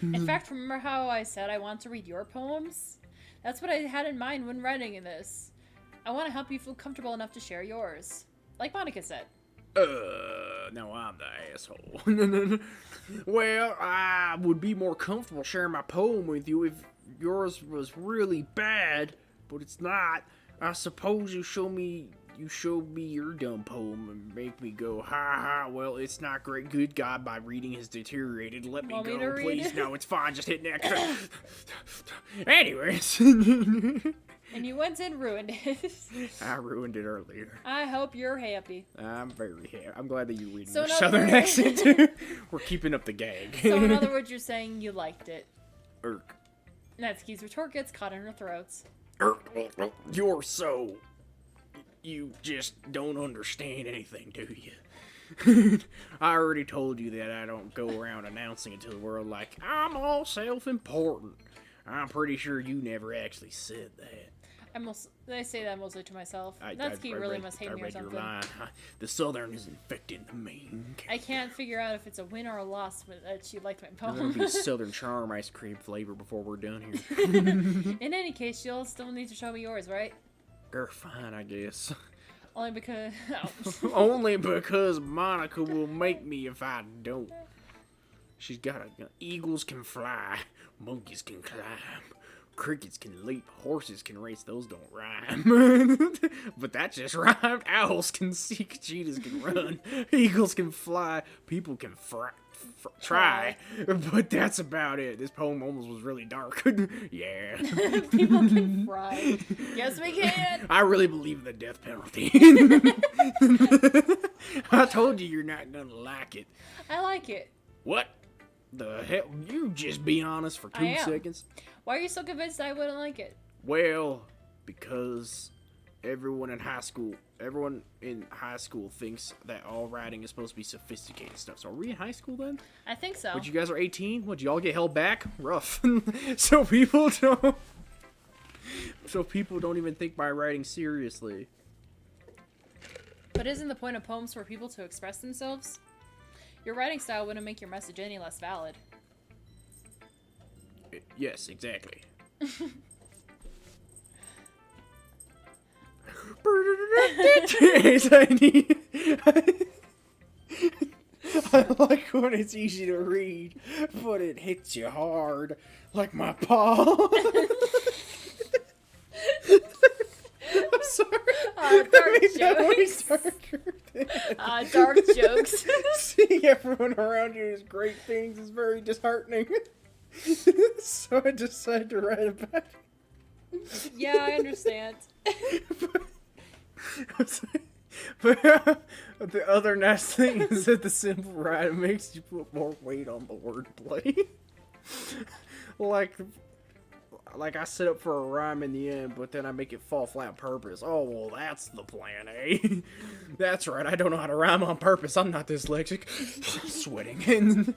[SPEAKER 1] In fact, remember how I said I want to read your poems? That's what I had in mind when writing this. I want to help you feel comfortable enough to share yours. Like Monica said.
[SPEAKER 2] No, I'm the asshole. Well, I would be more comfortable sharing my poem with you if yours was really bad, but it's not. I suppose you showed me your dumb poem and make me go, ha ha, well, it's not great. Good God, my reading has deteriorated. Let me
[SPEAKER 1] Want me to
[SPEAKER 2] go,
[SPEAKER 1] read
[SPEAKER 2] please.
[SPEAKER 1] it?
[SPEAKER 2] No, it's fine. Just hit next. Anyways.
[SPEAKER 1] And you went and ruined it.
[SPEAKER 2] I ruined it earlier.
[SPEAKER 1] I hope you're happy.
[SPEAKER 2] I'm very happy. I'm glad that you read
[SPEAKER 1] So
[SPEAKER 2] your
[SPEAKER 1] in other
[SPEAKER 2] southern
[SPEAKER 1] words-
[SPEAKER 2] accent too. We're keeping up the gag.
[SPEAKER 1] So in other words, you're saying you liked it.
[SPEAKER 2] Irk.
[SPEAKER 1] Natsuki's retort gets caught in her throats.
[SPEAKER 2] You're so... You just don't understand anything, do you? I already told you that I don't go around announcing it to the world like, I'm all self-important. I'm pretty sure you never actually said that.
[SPEAKER 1] I say that mostly to myself. Natsuki really must hate me or something.
[SPEAKER 2] Your line. The Southern is infecting the main.
[SPEAKER 1] I can't figure out if it's a win or a loss that she liked my
[SPEAKER 2] There's
[SPEAKER 1] poem.
[SPEAKER 2] gonna be Southern Charm ice cream flavor before we're done here.
[SPEAKER 1] In any case, you'll still need to show me yours, right?
[SPEAKER 2] You're fine, I guess.
[SPEAKER 1] Only because...
[SPEAKER 2] Only because Monica will make me if I don't. She's got a gun. Eagles can fly, monkeys can climb, crickets can leap, horses can race. Those don't rhyme. But that just rhymed. Owls can seek, cheetahs can run, eagles can fly, people can try. But that's about it. This poem almost was really dark. Yeah.
[SPEAKER 1] People can fry. Yes, we can.
[SPEAKER 2] I really believe in the death penalty. I told you you're not gonna like it.
[SPEAKER 1] I like it.
[SPEAKER 2] What the hell? You just be honest for 2 seconds.
[SPEAKER 1] Why are you so convinced I wouldn't like it?
[SPEAKER 2] Well, because everyone in high school thinks that all writing is supposed to be sophisticated stuff. So are we in high school then?
[SPEAKER 1] I think so.
[SPEAKER 2] But you guys are 18? Would y'all get held back? Rough. So people don't even think by writing seriously.
[SPEAKER 1] But isn't the point of poems for people to express themselves? Your writing style wouldn't make your message any less valid.
[SPEAKER 2] Yes, exactly. I like when it's easy to read, but it hits you hard, like my paw. I'm sorry.
[SPEAKER 1] Dark
[SPEAKER 2] That
[SPEAKER 1] jokes. Dark jokes.
[SPEAKER 2] Seeing everyone around you doing great things is very disheartening. So I decided to write about it.
[SPEAKER 1] Yeah, I understand.
[SPEAKER 2] But the other nice thing is that the simple rhyme makes you put more weight on the wordplay. like I set up for a rhyme in the end, but then I make it fall flat on purpose. Oh, well, that's the plan, eh? That's right, I don't know how to rhyme on purpose. I'm not dyslexic. Sweating. And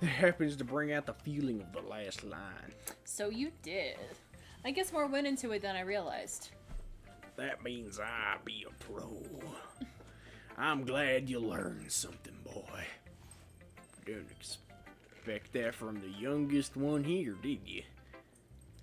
[SPEAKER 2] it happens to bring out the feeling of the last line.
[SPEAKER 1] So you did. I guess more went into it than I realized.
[SPEAKER 2] That means I be a pro. I'm glad you learned something, boy. Didn't expect that from the youngest one here, did you?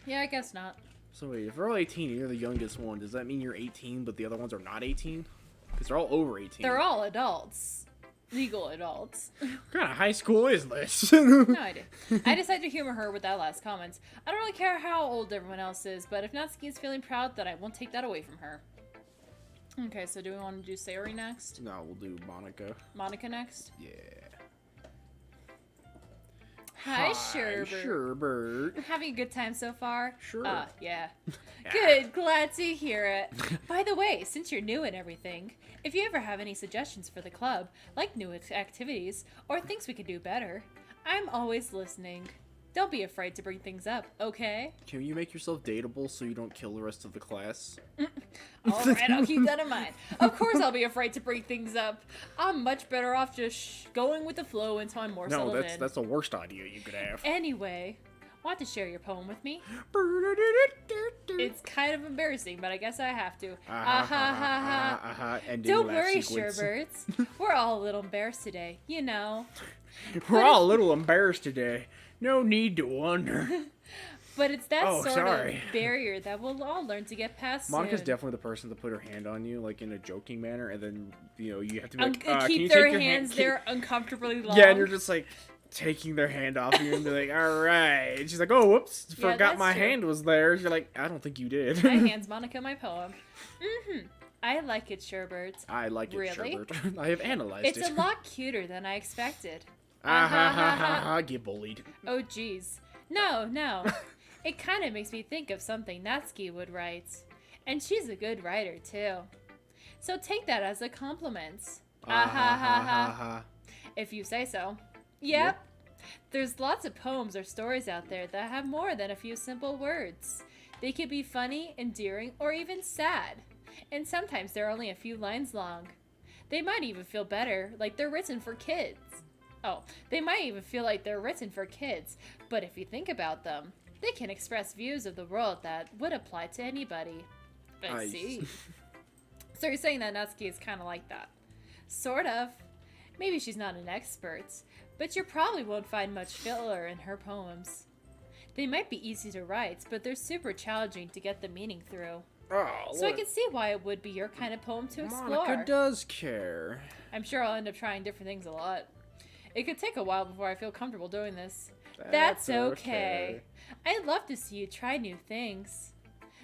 [SPEAKER 1] Yeah, I guess not.
[SPEAKER 2] So wait, if we're all 18 and you're the youngest one, does that mean you're 18 but the other ones are not 18? Because they're all over 18.
[SPEAKER 1] They're all adults. Legal adults.
[SPEAKER 2] What kind of high school is this?
[SPEAKER 1] No idea. I decided to humor her with that last comment. I don't really care how old everyone else is, but if Natsuki is feeling proud, then I won't take that away from her. Okay, so do we want to do Sayori next?
[SPEAKER 2] No, we'll do Monica.
[SPEAKER 1] Monica next?
[SPEAKER 2] Yeah.
[SPEAKER 1] Hi, Sherbert.
[SPEAKER 2] Sherbert.
[SPEAKER 1] Having a good time so far?
[SPEAKER 2] Sure.
[SPEAKER 1] Yeah. Good, glad to hear it. By the way, since you're new and everything, if you ever have any suggestions for the club, like new activities, or things we could do better, I'm always listening. Don't be afraid to bring things up, okay?
[SPEAKER 2] Can you make yourself dateable so you don't kill the rest of the class?
[SPEAKER 1] Alright, I'll keep that in mind. Of course I'll be afraid to bring things up. I'm much better off just going with the flow until I'm more settled in.
[SPEAKER 2] No, that's the worst idea you could have.
[SPEAKER 1] Anyway, want to share your poem with me? It's kind of embarrassing, but I guess I have to. Don't worry, Sherberts. We're all a little embarrassed today, you know.
[SPEAKER 2] We're all a little embarrassed today. No need to wonder.
[SPEAKER 1] But it's that sort
[SPEAKER 2] sorry.
[SPEAKER 1] of barrier that we'll all learn to get past
[SPEAKER 2] Monica's
[SPEAKER 1] soon.
[SPEAKER 2] definitely the person to put her hand on you, like in a joking manner, and then, you have to be like,
[SPEAKER 1] keep
[SPEAKER 2] can you
[SPEAKER 1] their
[SPEAKER 2] take your
[SPEAKER 1] hands there uncomfortably long.
[SPEAKER 2] Yeah, and you're just like taking their hand off you and be like, alright. And she's like, oh, whoops, forgot my hand was there. You're like, I don't think you did.
[SPEAKER 1] I hands Monica my poem. I like it, Sherbert.
[SPEAKER 2] I like it,
[SPEAKER 1] Really?
[SPEAKER 2] Sherbert. I have analyzed it.
[SPEAKER 1] It's a lot cuter than I expected.
[SPEAKER 2] Get bullied.
[SPEAKER 1] Oh, jeez. No. It kind of makes me think of something Natsuki would write. And she's a good writer, too. So take that as a compliment. If you say so. Yep. There's lots of poems or stories out there that have more than a few simple words. They could be funny, endearing, or even sad. And sometimes they're only a few lines long. They might even feel better, like they're written for kids. They might even feel like they're written for kids, but if you think about them, they can express views of the world that would apply to anybody. I see. So you're saying that Natsuki is kind of like that? Sort of. Maybe she's not an expert, but you probably won't find much filler in her poems. They might be easy to write, but they're super challenging to get the meaning through. So I can see why it would be your kind of poem to explore.
[SPEAKER 2] Monica does care.
[SPEAKER 1] I'm sure I'll end up trying different things a lot. It could take a while before I feel comfortable doing this. That's okay. I'd love to see you try new things.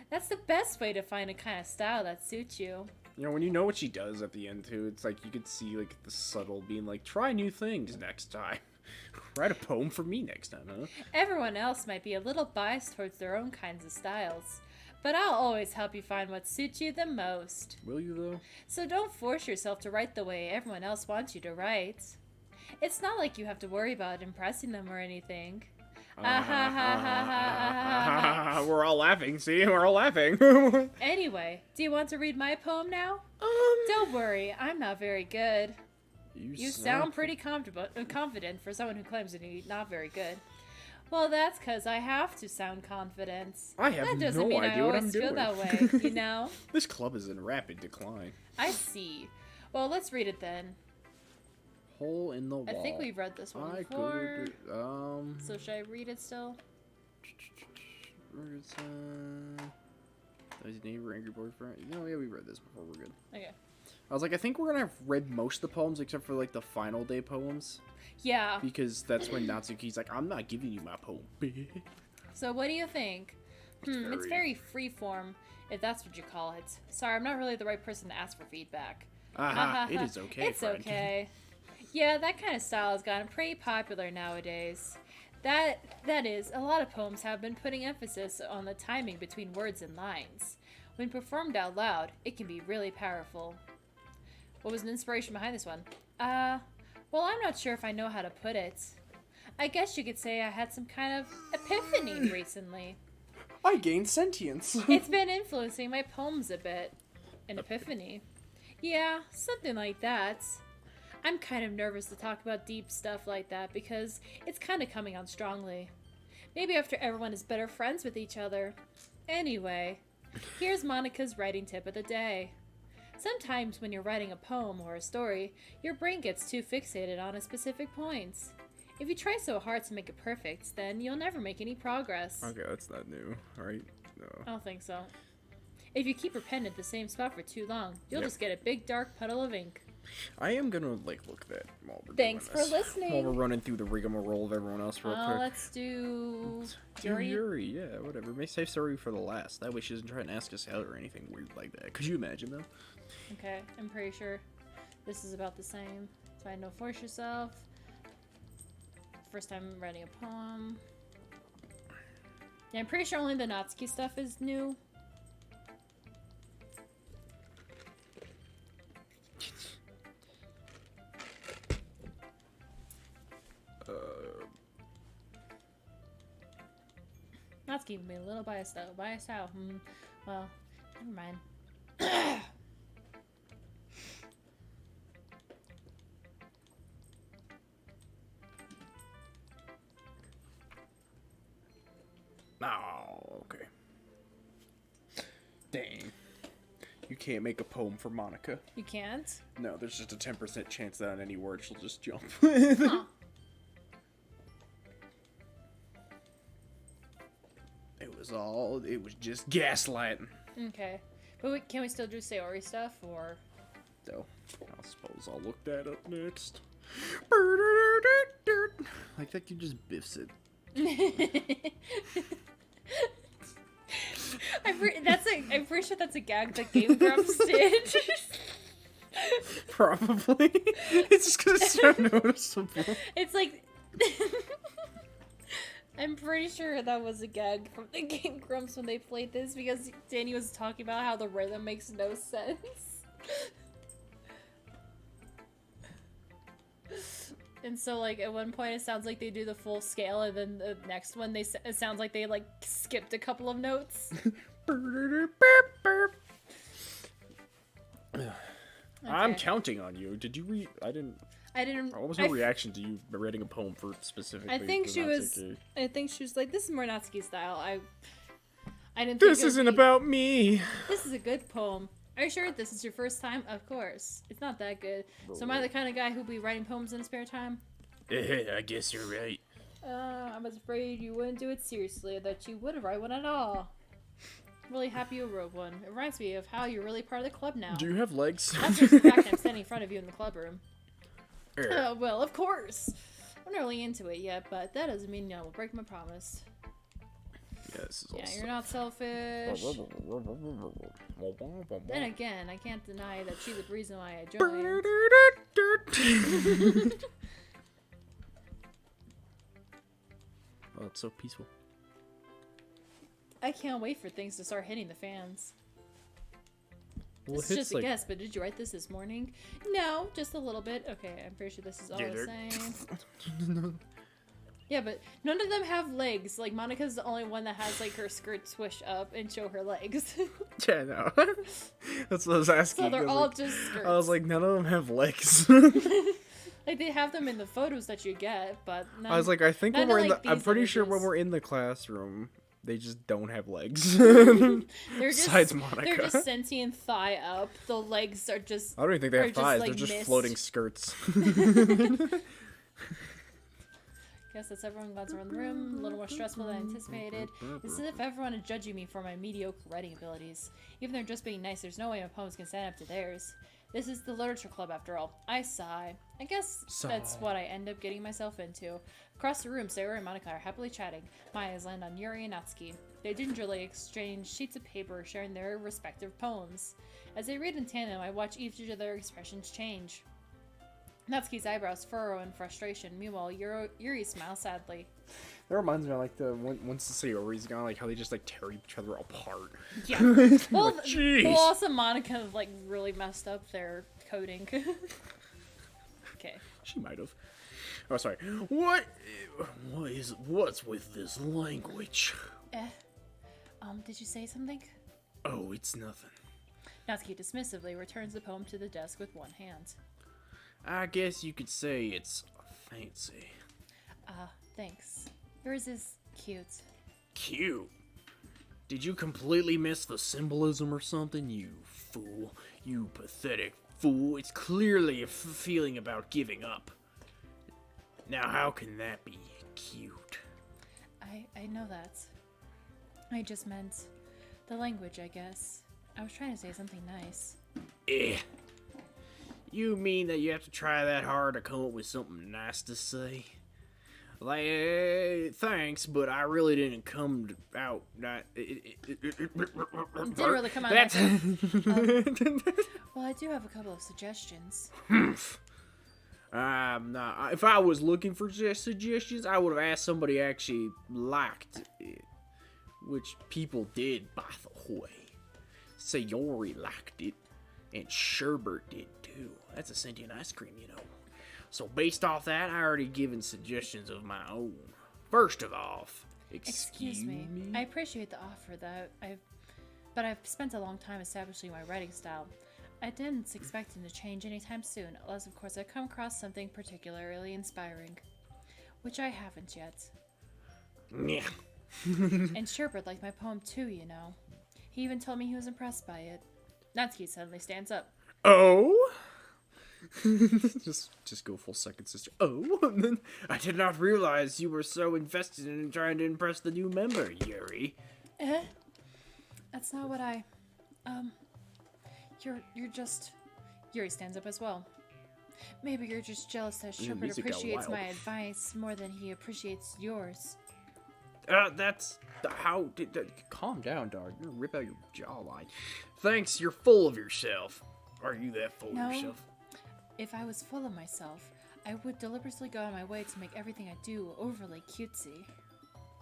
[SPEAKER 1] That's the best way to find a kind of style that suits you.
[SPEAKER 2] When you know what she does at the end, too, it's like you could see, like, the subtle being like, try new things next time. Write a poem for me next time, huh?
[SPEAKER 1] Everyone else might be a little biased towards their own kinds of styles, but I'll always help you find what suits you the most.
[SPEAKER 2] Will you, though?
[SPEAKER 1] So don't force yourself to write the way everyone else wants you to write. It's not like you have to worry about impressing them or anything.
[SPEAKER 2] We're all laughing, see? We're all laughing.
[SPEAKER 1] Anyway, do you want to read my poem now? Don't worry, I'm not very good. You sound pretty confident for someone who claims to be not very good. Well, that's because I have to sound confident.
[SPEAKER 2] I have
[SPEAKER 1] that doesn't
[SPEAKER 2] no
[SPEAKER 1] mean
[SPEAKER 2] idea
[SPEAKER 1] I
[SPEAKER 2] what I'm
[SPEAKER 1] always
[SPEAKER 2] doing.
[SPEAKER 1] feel that way, you know?
[SPEAKER 2] This club is in rapid decline.
[SPEAKER 1] I see. Well, let's read it then.
[SPEAKER 2] Hole in the wall.
[SPEAKER 1] I think we've read this one before. So should I read it still?
[SPEAKER 2] His neighbor, angry boyfriend. No, yeah, we read this before. We're good.
[SPEAKER 1] Okay.
[SPEAKER 2] I was like, I think we're gonna have read most of the poems except for like the final day poems.
[SPEAKER 1] Yeah.
[SPEAKER 2] Because that's when Natsuki's like, I'm not giving you my poem.
[SPEAKER 1] So what do you think? It's very freeform, if that's what you call it. Sorry, I'm not really the right person to ask for feedback.
[SPEAKER 2] It is okay,
[SPEAKER 1] It's
[SPEAKER 2] friend.
[SPEAKER 1] okay. Yeah, that kind of style has gotten pretty popular nowadays. That is, a lot of poems have been putting emphasis on the timing between words and lines. When performed out loud, it can be really powerful. What was the inspiration behind this one? Well, I'm not sure if I know how to put it. I guess you could say I had some kind of epiphany recently.
[SPEAKER 2] I gained sentience.
[SPEAKER 1] It's been influencing my poems a bit. An epiphany. Yeah, something like that. I'm kind of nervous to talk about deep stuff like that because it's kind of coming on strongly. Maybe after everyone is better friends with each other. Anyway, here's Monica's writing tip of the day. Sometimes when you're writing a poem or a story, your brain gets too fixated on a specific point. If you try so hard to make it perfect, then you'll never make any progress.
[SPEAKER 2] Okay, that's not new, right? No.
[SPEAKER 1] I don't think so. If you keep your pen at the same spot for too long, you'll just get a big dark puddle of ink.
[SPEAKER 2] I am gonna look at that while we're
[SPEAKER 1] Thanks
[SPEAKER 2] doing this.
[SPEAKER 1] for listening.
[SPEAKER 2] While we're running through the rigmarole of everyone else real quick.
[SPEAKER 1] Let's do
[SPEAKER 2] Yuri, yeah, whatever. May save story for the last. That way she doesn't try and ask us out or anything weird like that. Could you imagine though?
[SPEAKER 1] Okay, I'm pretty sure this is about the same. Find no force yourself. First time writing a poem. Yeah, I'm pretty sure only the Natsuki stuff is new. Natsuki can be a little biased though. Biased how? Well, never mind.
[SPEAKER 2] Oh, okay. Dang. You can't make a poem for Monica.
[SPEAKER 1] You can't?
[SPEAKER 2] No, there's just a 10% chance that on any word she'll just jump.
[SPEAKER 1] Huh.
[SPEAKER 2] It was just gaslighting.
[SPEAKER 1] Okay. But can we still do Sayori stuff, or?
[SPEAKER 2] So, I suppose I'll look that up next. Like that you just biffs it.
[SPEAKER 1] I'm pretty sure that's a gag that Game Grumps did.
[SPEAKER 2] Probably. It's just because it's so noticeable.
[SPEAKER 1] It's like... I'm pretty sure that was a gag from the Game Grumps when they played this, because Danny was talking about how the rhythm makes no sense. And so, like, at one point it sounds like they do the full scale, and then the next one it sounds like they, like, skipped a couple of notes.
[SPEAKER 2] I'm counting on you. Did you read? I didn't. What was her reaction to you reading a poem for specifically?
[SPEAKER 1] I think she was like, "This is more Natsuki style." I didn't.
[SPEAKER 2] This isn't about me.
[SPEAKER 1] This is a good poem. Are you sure this is your first time? Of course. It's not that good. So am I the kind of guy who'll be writing poems in his spare time?
[SPEAKER 2] I guess you're right.
[SPEAKER 1] I was afraid you wouldn't do it seriously, that you wouldn't write one at all. Really happy you wrote one. It reminds me of how you're really part of the club now.
[SPEAKER 2] Do you have legs?
[SPEAKER 1] That's just the fact I'm standing in front of you in the club room. Well, of course. I'm not really into it yet, but that doesn't mean I will break my promise. Yeah, you're not selfish. Then again, I can't deny that she's the reason why I joined.
[SPEAKER 2] Oh, it's so peaceful.
[SPEAKER 1] I can't wait for things to start hitting the fans.
[SPEAKER 2] Well,
[SPEAKER 1] it's just a guess, but did you write this morning? No, just a little bit. Okay, I'm pretty sure this is all the same. Yeah, but none of them have legs. Like, Monica's the only one that has, like, her skirt swish up and show her legs.
[SPEAKER 2] Yeah, no. That's what I was asking.
[SPEAKER 1] So they're all just skirts.
[SPEAKER 2] I was like, none of them have legs.
[SPEAKER 1] Like, they have them in the photos that you get, but none,
[SPEAKER 2] I was like, I think when we're in the... I'm pretty sure when we're in the classroom, they just don't have legs.
[SPEAKER 1] They're just,
[SPEAKER 2] besides Monica.
[SPEAKER 1] They're just sentient thigh up. The legs are just...
[SPEAKER 2] I don't even think they have thighs.
[SPEAKER 1] Like,
[SPEAKER 2] they're just
[SPEAKER 1] mist.
[SPEAKER 2] floating skirts.
[SPEAKER 1] Guess that's everyone glance around the room. A little more stressful than anticipated. It's as if everyone is judging me for my mediocre writing abilities. Even though they're just being nice, there's no way my poems can stand up to theirs. This is the literature club after all. I sigh. I guess that's what I end up getting myself into. Across the room, Sayori and Monica are happily chatting. My eyes land on Yuri and Natsuki. They gingerly exchange sheets of paper, sharing their respective poems. As they read in tandem, I watch each of their expressions change. Natsuki's eyebrows furrow in frustration. Meanwhile, Yuri smiles sadly.
[SPEAKER 2] That reminds me of like the once the Sayori's gone, like how they just like tear each other apart.
[SPEAKER 1] Yeah. Well, well, also Monica like really messed up their coding. Okay.
[SPEAKER 2] She might have. Oh, sorry. What's with this language?
[SPEAKER 1] Did you say something?
[SPEAKER 2] Oh, it's nothing.
[SPEAKER 1] Natsuki dismissively returns the poem to the desk with one hand.
[SPEAKER 2] I guess you could say it's fancy.
[SPEAKER 1] Thanks. Yours is cute.
[SPEAKER 2] Cute? Did you completely miss the symbolism or something, you fool? You pathetic fool. It's clearly a feeling about giving up. Now, how can that be cute?
[SPEAKER 1] I know that. I just meant the language, I guess. I was trying to say something nice.
[SPEAKER 2] You mean that you have to try that hard to come up with something nice to say? Like, thanks, but I really didn't come out.
[SPEAKER 1] Didn't really come out. Well, I do have a couple of suggestions.
[SPEAKER 2] Nah, if I was looking for suggestions, I would have asked somebody actually liked it. Which people did, by the way. Sayori liked it, and Sherbert did too. That's a sentient ice cream, you know. So based off that, I already given suggestions of my own. First of all, excuse me.
[SPEAKER 1] I appreciate the offer, but I've spent a long time establishing my writing style. I didn't expect him to change anytime soon, unless of course I come across something particularly inspiring. Which I haven't yet.
[SPEAKER 2] Yeah.
[SPEAKER 1] And Sherbert liked my poem too, you know. He even told me he was impressed by it. Natsuki suddenly stands up.
[SPEAKER 2] Oh? just go full second sister. Oh? I did not realize you were so invested in trying to impress the new member, Yuri.
[SPEAKER 1] That's not what I... You're just... Yuri stands up as well. Maybe you're just jealous that Sherbert appreciates my advice more than he appreciates yours.
[SPEAKER 2] That's how... Calm down, dog. You're gonna rip out your jawline. Thanks, you're full of yourself. Are you that full of yourself?
[SPEAKER 1] If I was full of myself, I would deliberately go out of my way to make everything I do overly cutesy.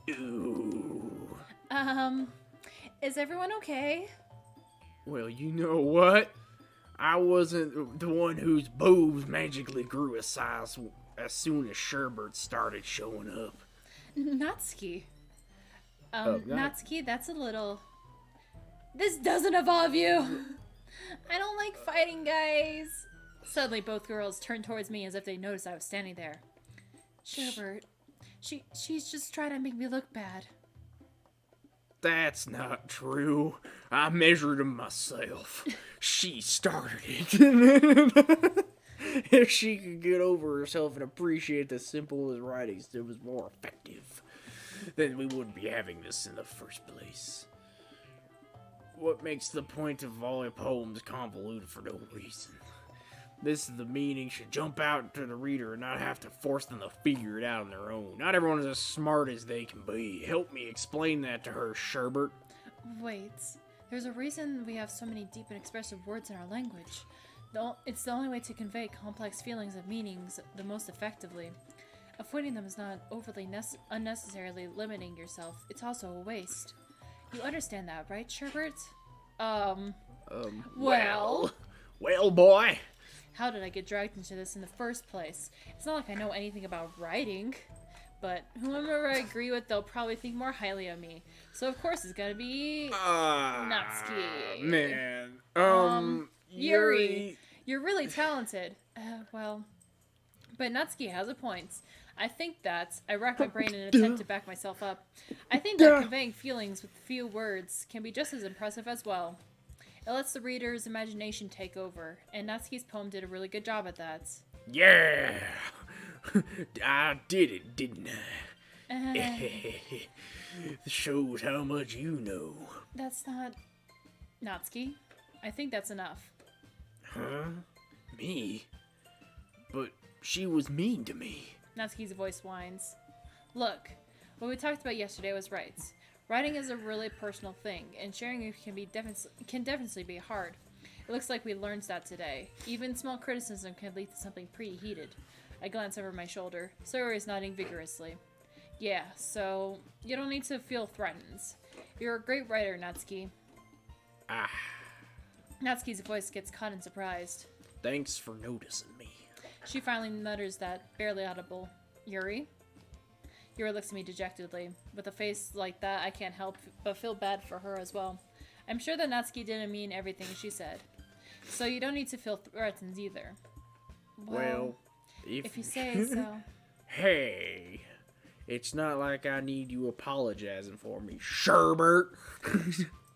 [SPEAKER 2] Ooh.
[SPEAKER 1] Is everyone okay?
[SPEAKER 2] Well, you know what? I wasn't the one whose boobs magically grew a size as soon as Sherbert started showing up.
[SPEAKER 1] Natsuki. Natsuki, that's a little... This doesn't involve you! I don't like fighting, guys! Suddenly, both girls turned towards me as if they noticed I was standing there. Sherbert, she's just trying to make me look bad.
[SPEAKER 2] That's not true. I measured him myself. She started it. If she could get over herself and appreciate the simple as writing, it was more effective. Then we wouldn't be having this in the first place. What makes the point of all your poems convoluted for no reason? This is the meaning should jump out to the reader and not have to force them to figure it out on their own. Not everyone is as smart as they can be. Help me explain that to her, Sherbert.
[SPEAKER 1] Wait, there's a reason we have so many deep and expressive words in our language. It's the only way to convey complex feelings and meanings the most effectively. Avoiding them is not overly unnecessarily limiting yourself. It's also a waste. You understand that, right, Sherbert?
[SPEAKER 2] Well, boy.
[SPEAKER 1] How did I get dragged into this in the first place? It's not like I know anything about writing, but whoever I agree with, they'll probably think more highly of me. So of course it's gotta be Natsuki.
[SPEAKER 2] Man.
[SPEAKER 1] Yuri. You're really talented. But Natsuki has a point. I think that I rack my brain in an attempt to back myself up. I think that conveying feelings with few words can be just as impressive as well. It lets the reader's imagination take over, and Natsuki's poem did a really good job at that.
[SPEAKER 2] Yeah! I did it, didn't I? Shows how much you know.
[SPEAKER 1] That's not... Natsuki, I think that's enough.
[SPEAKER 2] Huh? Me? But she was mean to me.
[SPEAKER 1] Natsuki's voice whines. Look, what we talked about yesterday was rights. Writing is a really personal thing, and sharing it can definitely be hard. It looks like we learned that today. Even small criticism can lead to something pretty heated. I glance over my shoulder. Sayori is nodding vigorously. Yeah, so you don't need to feel threatened. You're a great writer, Natsuki.
[SPEAKER 2] Ah.
[SPEAKER 1] Natsuki's voice gets caught in surprise.
[SPEAKER 2] Thanks for noticing me.
[SPEAKER 1] She finally mutters that, barely audible. Yuri? Yuri looks at me dejectedly. With a face like that, I can't help but feel bad for her as well. I'm sure that Natsuki didn't mean everything she said. So you don't need to feel threatened either.
[SPEAKER 2] Well,
[SPEAKER 1] if you say so.
[SPEAKER 2] Hey, it's not like I need you apologizing for me, Sherbert.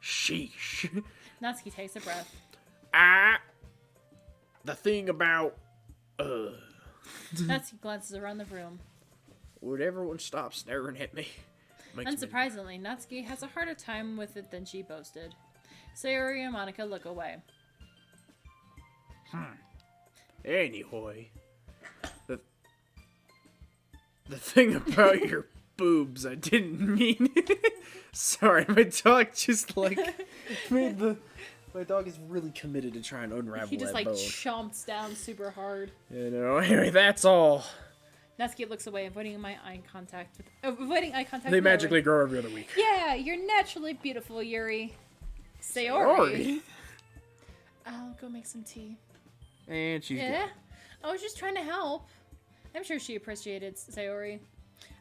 [SPEAKER 2] Sheesh.
[SPEAKER 1] Natsuki takes a breath.
[SPEAKER 2] The thing about,
[SPEAKER 1] Natsuki glances around the room.
[SPEAKER 2] Would everyone stop staring at me?
[SPEAKER 1] Unsurprisingly, Natsuki has a harder time with it than she boasted. Sayori and Monica look away.
[SPEAKER 2] Anyway, the thing about your boobs, I didn't mean. Sorry, my dog just like made the. My dog is really committed to trying to unravel that bone.
[SPEAKER 1] He just like chomps down super hard.
[SPEAKER 2] You know. Anyway, that's all.
[SPEAKER 1] Natsuki looks away, avoiding eye contact with
[SPEAKER 2] They magically grow every other week.
[SPEAKER 1] Yeah, you're naturally beautiful, Yuri. Sayori. I'll go make some tea.
[SPEAKER 2] And she's
[SPEAKER 1] Yeah?
[SPEAKER 2] gone.
[SPEAKER 1] I was just trying to help. I'm sure she appreciated Sayori.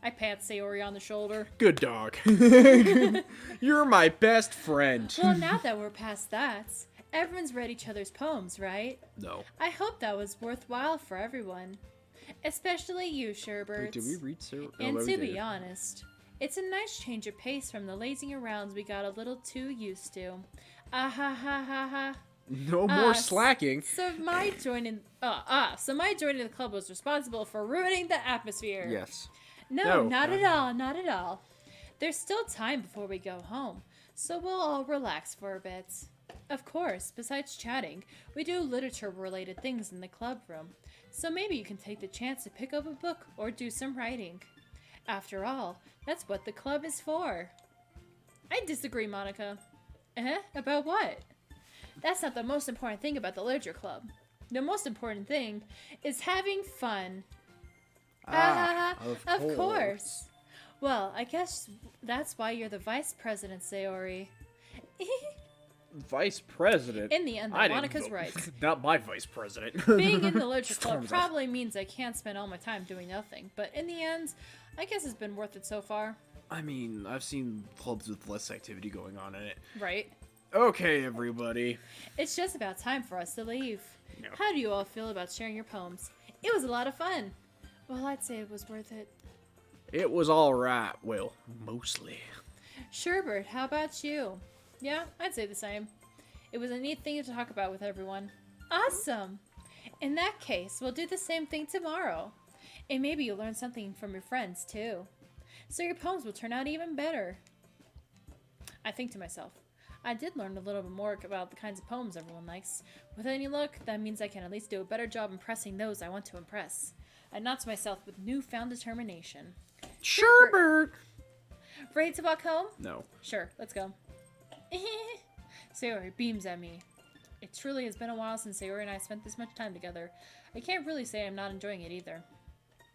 [SPEAKER 1] I pat Sayori on the shoulder.
[SPEAKER 2] Good dog. You're my best friend.
[SPEAKER 1] Well, now that we're past that, everyone's read each other's poems, right?
[SPEAKER 2] No.
[SPEAKER 1] I hope that was worthwhile for everyone. Especially you, Sherbert.
[SPEAKER 2] Wait, did we read Sarah?
[SPEAKER 1] And to be honest, it's a nice change of pace from the lazing arounds we got a little too used to. Ah ha ha ha ha.
[SPEAKER 2] No more slacking.
[SPEAKER 1] So my joining the club was responsible for ruining the atmosphere.
[SPEAKER 2] Yes.
[SPEAKER 1] No, not at all, not at all. There's still time before we go home, so we'll all relax for a bit. Of course, besides chatting, we do literature-related things in the club room, so maybe you can take the chance to pick up a book or do some writing. After all, that's what the club is for. I disagree, Monica. About what? That's not the most important thing about the literature club. The most important thing is having fun. Of course. Well, I guess that's why you're the vice president, Sayori.
[SPEAKER 2] Vice president?
[SPEAKER 1] In the end, Monica's right.
[SPEAKER 2] Not my vice president.
[SPEAKER 1] Being in the literature club probably means I can't spend all my time doing nothing, but in the end, I guess it's been worth it so far.
[SPEAKER 2] I mean, I've seen clubs with less activity going on in it.
[SPEAKER 1] Right.
[SPEAKER 2] Okay, everybody.
[SPEAKER 1] It's just about time for us to leave.
[SPEAKER 2] No.
[SPEAKER 1] How do you all feel about sharing your poems? It was a lot of fun. Well, I'd say it was worth it.
[SPEAKER 2] It was alright. Well, mostly.
[SPEAKER 1] Sherbert, how about you? Yeah, I'd say the same. It was a neat thing to talk about with everyone. Awesome! In that case, we'll do the same thing tomorrow. And maybe you'll learn something from your friends, too. So your poems will turn out even better. I think to myself, I did learn a little bit more about the kinds of poems everyone likes. With any luck, that means I can at least do a better job impressing those I want to impress. I nod to myself with newfound determination.
[SPEAKER 2] Sherbert!
[SPEAKER 1] Ready to walk home?
[SPEAKER 2] No.
[SPEAKER 1] Sure, let's go. Sayori beams at me. It truly has been a while since Sayori and I spent this much time together. I can't really say I'm not enjoying it either.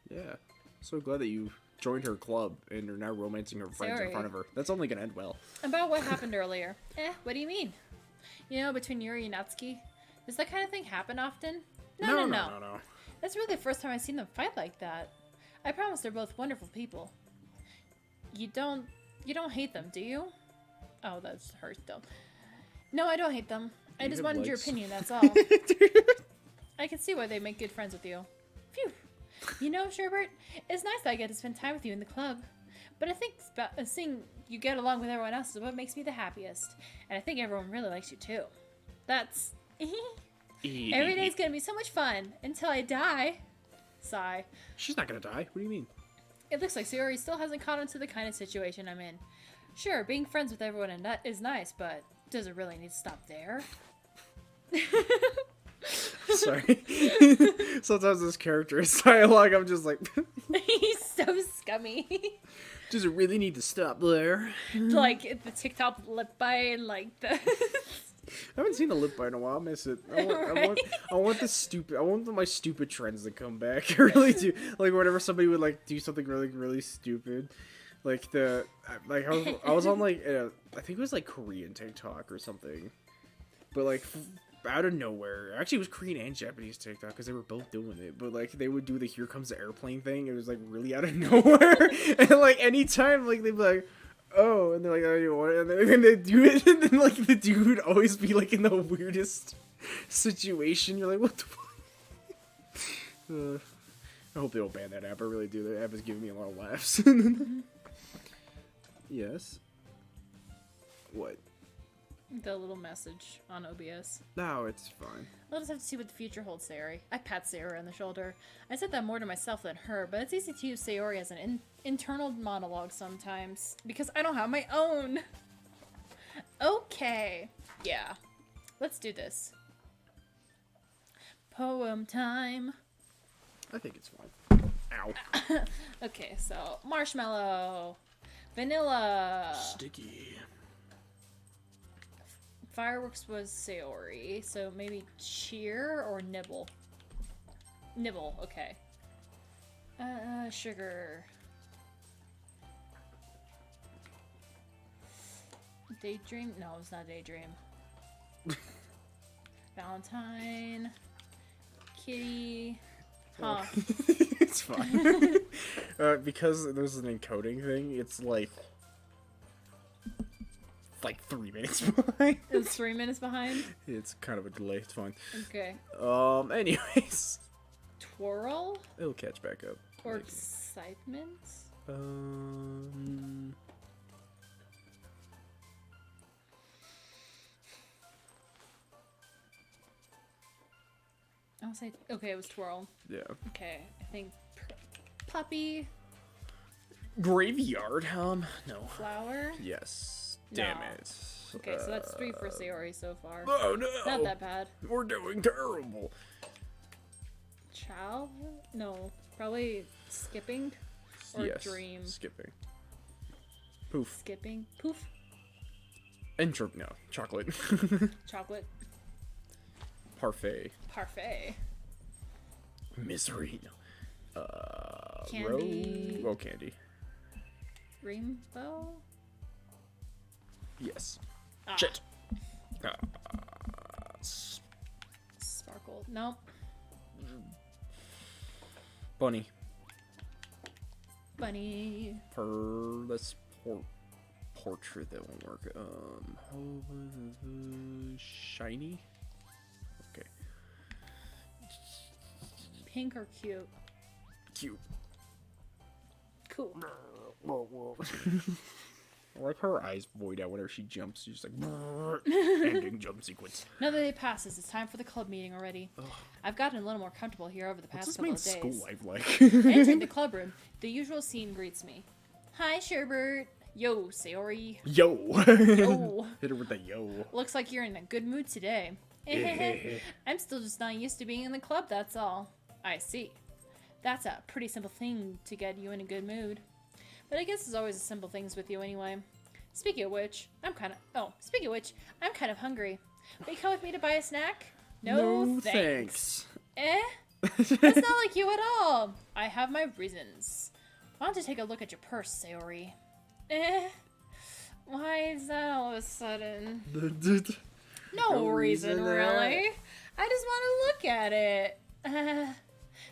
[SPEAKER 2] Yeah. So glad that you joined her club and are now romancing her friends in front of her. That's only gonna end well.
[SPEAKER 1] About what happened earlier. What do you mean? You know, between Yuri and Natsuki? Does that kind of thing happen often? No. That's really the first time I've seen them fight like that. I promise they're both wonderful people. You don't hate them, do you? Oh, that's hurt though. No, I don't hate them. I just wanted your opinion, that's all. I can see why they make good friends with you. Phew. You know, Sherbert, it's nice that I get to spend time with you in the club. But I think seeing you get along with everyone else is what makes me the happiest. And I think everyone really likes you too. That's... Every day's gonna be so much fun until I die. Sigh.
[SPEAKER 2] She's not gonna die. What do you mean?
[SPEAKER 1] It looks like Sayori still hasn't caught on to the kind of situation I'm in. Sure, being friends with everyone is nice, but does it really need to stop there?
[SPEAKER 2] Sorry. Sometimes this character's dialogue, I'm just like,
[SPEAKER 1] He's so scummy.
[SPEAKER 2] does it really need to stop there?
[SPEAKER 1] Like the TikTok lip bite and like the.
[SPEAKER 2] I haven't seen the lip bite in a while. I miss it. I want my stupid trends to come back. I really do. Like whenever somebody would like do something really stupid, like I was on like I think it was like Korean TikTok or something, but like out of nowhere, actually it was Korean and Japanese TikTok because they were both doing it. But like they would do the "Here Comes the Airplane" thing. It was like really out of nowhere, and like anytime like they'd be like. Oh, and they're like, oh, you want it? And then they do it, and then, like, the dude would always be, like, in the weirdest situation. You're like, what the fuck? I hope they don't ban that app. I really do. That app is giving me a lot of laughs. Yes? What?
[SPEAKER 1] The little message on OBS.
[SPEAKER 2] No, it's fine.
[SPEAKER 1] We'll just have to see what the future holds, Sayori. I pat Sayori on the shoulder. I said that more to myself than her, but it's easy to use Sayori as an internal monologue sometimes, because I don't have my own. Okay. Yeah. Let's do this. Poem time.
[SPEAKER 2] I think it's fine. Ow.
[SPEAKER 1] Okay, so marshmallow. Vanilla.
[SPEAKER 2] Sticky.
[SPEAKER 1] Fireworks was Sayori, so maybe cheer or nibble? Nibble, okay. Sugar. Daydream? No, it's not daydream. Valentine. Kitty. Huh.
[SPEAKER 2] It's fine. Because there's an encoding thing, it's like 3 minutes behind.
[SPEAKER 1] It was 3 minutes behind?
[SPEAKER 2] It's kind of a delay. It's fine.
[SPEAKER 1] Okay.
[SPEAKER 2] Anyways.
[SPEAKER 1] Twirl?
[SPEAKER 2] It'll catch back up.
[SPEAKER 1] Or
[SPEAKER 2] Maybe.
[SPEAKER 1] excitement? I'll say, okay, it was twirl.
[SPEAKER 2] Yeah.
[SPEAKER 1] Okay, I think puppy,
[SPEAKER 2] Graveyard, no.
[SPEAKER 1] flower.
[SPEAKER 2] Yes. Damn
[SPEAKER 1] No.
[SPEAKER 2] it.
[SPEAKER 1] Okay, so that's 3 for Sayori so far.
[SPEAKER 2] Oh no!
[SPEAKER 1] Not that bad.
[SPEAKER 2] We're doing terrible.
[SPEAKER 1] Child? No, probably skipping or
[SPEAKER 2] Yes.
[SPEAKER 1] dream.
[SPEAKER 2] Skipping. Poof.
[SPEAKER 1] Skipping. Poof.
[SPEAKER 2] No. Chocolate.
[SPEAKER 1] Chocolate.
[SPEAKER 2] Parfait.
[SPEAKER 1] Parfait.
[SPEAKER 2] Misery. No.
[SPEAKER 1] Candy.
[SPEAKER 2] Candy.
[SPEAKER 1] Rainbow?
[SPEAKER 2] Yes.
[SPEAKER 1] Ah.
[SPEAKER 2] Shit.
[SPEAKER 1] Sparkle. Nope.
[SPEAKER 2] Bunny.
[SPEAKER 1] Bunny.
[SPEAKER 2] Portrait, that won't work. Shiny? Okay.
[SPEAKER 1] Pink or cute?
[SPEAKER 2] Cute.
[SPEAKER 1] Cool.
[SPEAKER 2] Whoa. I like her eyes void out whenever she jumps. She's like, ending jump sequence.
[SPEAKER 1] Another day passes. It's time for the club meeting already. Ugh. I've gotten a little more comfortable here over the past couple of days.
[SPEAKER 2] What's this main school life like?
[SPEAKER 1] Entering the club room, the usual scene greets me. Hi, Sherbert. Yo, Sayori.
[SPEAKER 2] Yo.
[SPEAKER 1] Yo.
[SPEAKER 2] Hit her with the yo.
[SPEAKER 1] Looks like you're in a good mood today. I'm still just not used to being in the club, that's all. I see. That's a pretty simple thing to get you in a good mood. But I guess it's always the simple things with you anyway. Speaking of which, I'm kind of hungry. Will you come with me to buy a snack? No thanks. That's not like you at all. I have my reasons. Why don't you take a look at your purse, Sayori? Why is that all of a sudden? No reason, really. I just want to look at it.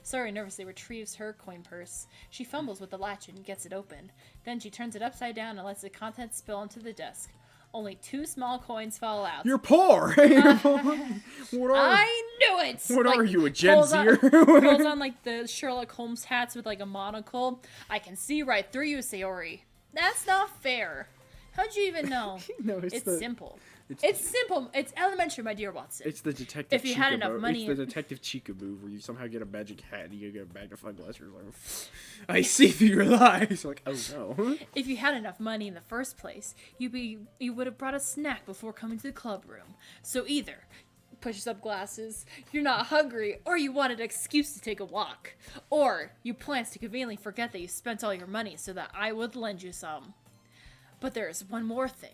[SPEAKER 1] Sayori nervously retrieves her coin purse. She fumbles with the latch and gets it open. Then she turns it upside down and lets the contents spill onto the desk. Only 2 small coins fall out.
[SPEAKER 2] You're poor! I
[SPEAKER 1] knew it!
[SPEAKER 2] What are you, a Gen Zer?
[SPEAKER 1] Pulls on like the Sherlock Holmes hats with like a monocle. I can see right through you, Sayori. That's not fair. How'd you even know?
[SPEAKER 2] No,
[SPEAKER 1] it's simple. It's simple. It's elementary, my dear Watson.
[SPEAKER 2] It's the detective.
[SPEAKER 1] If you had enough money,
[SPEAKER 2] it's the detective Chica move where you somehow get a magic hat and you get a magnifying glass. You're like, I see through your lies. You're like, oh no.
[SPEAKER 1] If you had enough money in the first place, you would have brought a snack before coming to the club room. So either Pushes up glasses. You're not hungry, or you want an excuse to take a walk. Or you plans to conveniently forget that you spent all your money so that I would lend you some. But there's one more thing.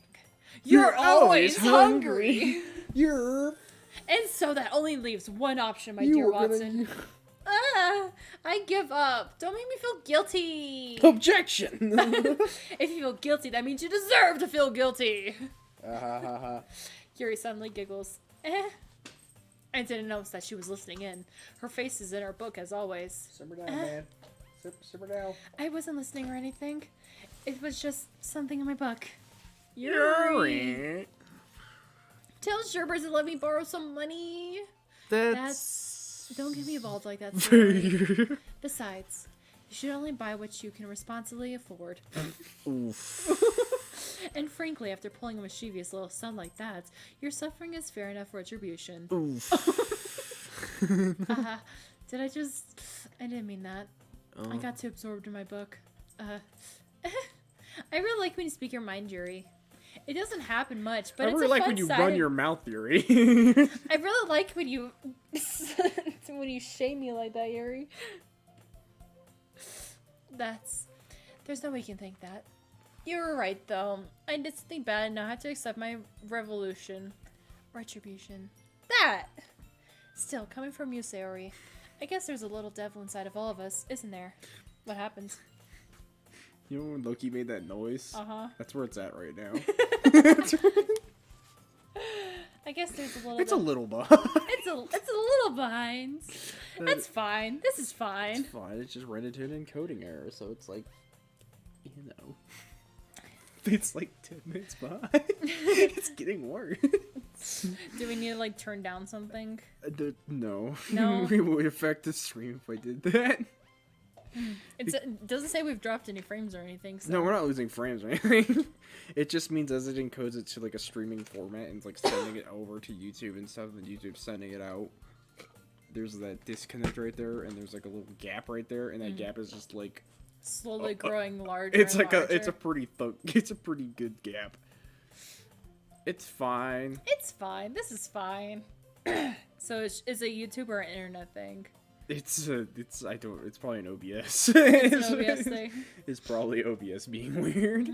[SPEAKER 1] You're always hungry. And so that only leaves one option, my dear Watson. I give up. Don't make me feel guilty.
[SPEAKER 2] Objection!
[SPEAKER 1] If you feel guilty, that means you deserve to feel guilty. Yuri suddenly giggles. I didn't notice that she was listening in. Her face is in her book as always.
[SPEAKER 2] Simmer down, man. Simmer down.
[SPEAKER 1] I wasn't listening or anything. It was just something in my book.
[SPEAKER 2] Yuri!
[SPEAKER 1] Tell Sherbert to let me borrow some money. Don't get me involved like that, Sarah. Besides, you should only buy what you can responsibly afford.
[SPEAKER 2] Oof.
[SPEAKER 1] And frankly, after pulling a mischievous little son like that, your suffering is fair enough retribution.
[SPEAKER 2] Oof.
[SPEAKER 1] Did I just... I didn't mean that. I got too absorbed in my book. I really like when you speak your mind, Yuri. It doesn't happen much, but it's a fun
[SPEAKER 2] when you
[SPEAKER 1] side
[SPEAKER 2] run
[SPEAKER 1] of...
[SPEAKER 2] your mouth, Yuri.
[SPEAKER 1] I really like when you when you shame me like that, Yuri. There's no way you can think that. You were right, though. I did something bad, and now I have to accept my retribution. That! Still, coming from you, Sayori, I guess there's a little devil inside of all of us, isn't there? What happens?
[SPEAKER 2] You know when Loki made that noise?
[SPEAKER 1] Uh-huh.
[SPEAKER 2] That's where it's at right now.
[SPEAKER 1] I guess there's a little
[SPEAKER 2] It's a little behind.
[SPEAKER 1] It's a little behind. That's fine. This is fine.
[SPEAKER 2] It's fine. It's just rendered to an encoding error, so it's like, you know. It's like 10 minutes behind. It's getting worse.
[SPEAKER 1] Do we need to, like, turn down something?
[SPEAKER 2] No.
[SPEAKER 1] No?
[SPEAKER 2] It would affect the stream if I did that.
[SPEAKER 1] It doesn't say we've dropped any frames or anything. So.
[SPEAKER 2] No, we're not losing frames or anything. It just means as it encodes it to like a streaming format and like sending it over to YouTube and stuff, and YouTube's sending it out. There's that disconnect right there, and there's like a little gap right there, and that gap is just like
[SPEAKER 1] slowly growing larger.
[SPEAKER 2] It's
[SPEAKER 1] and
[SPEAKER 2] like
[SPEAKER 1] larger.
[SPEAKER 2] it's a pretty good gap. It's fine.
[SPEAKER 1] It's fine. This is fine. So it's a YouTube or an internet thing?
[SPEAKER 2] It's probably an OBS.
[SPEAKER 1] It's an OBS thing.
[SPEAKER 2] It's probably OBS being weird.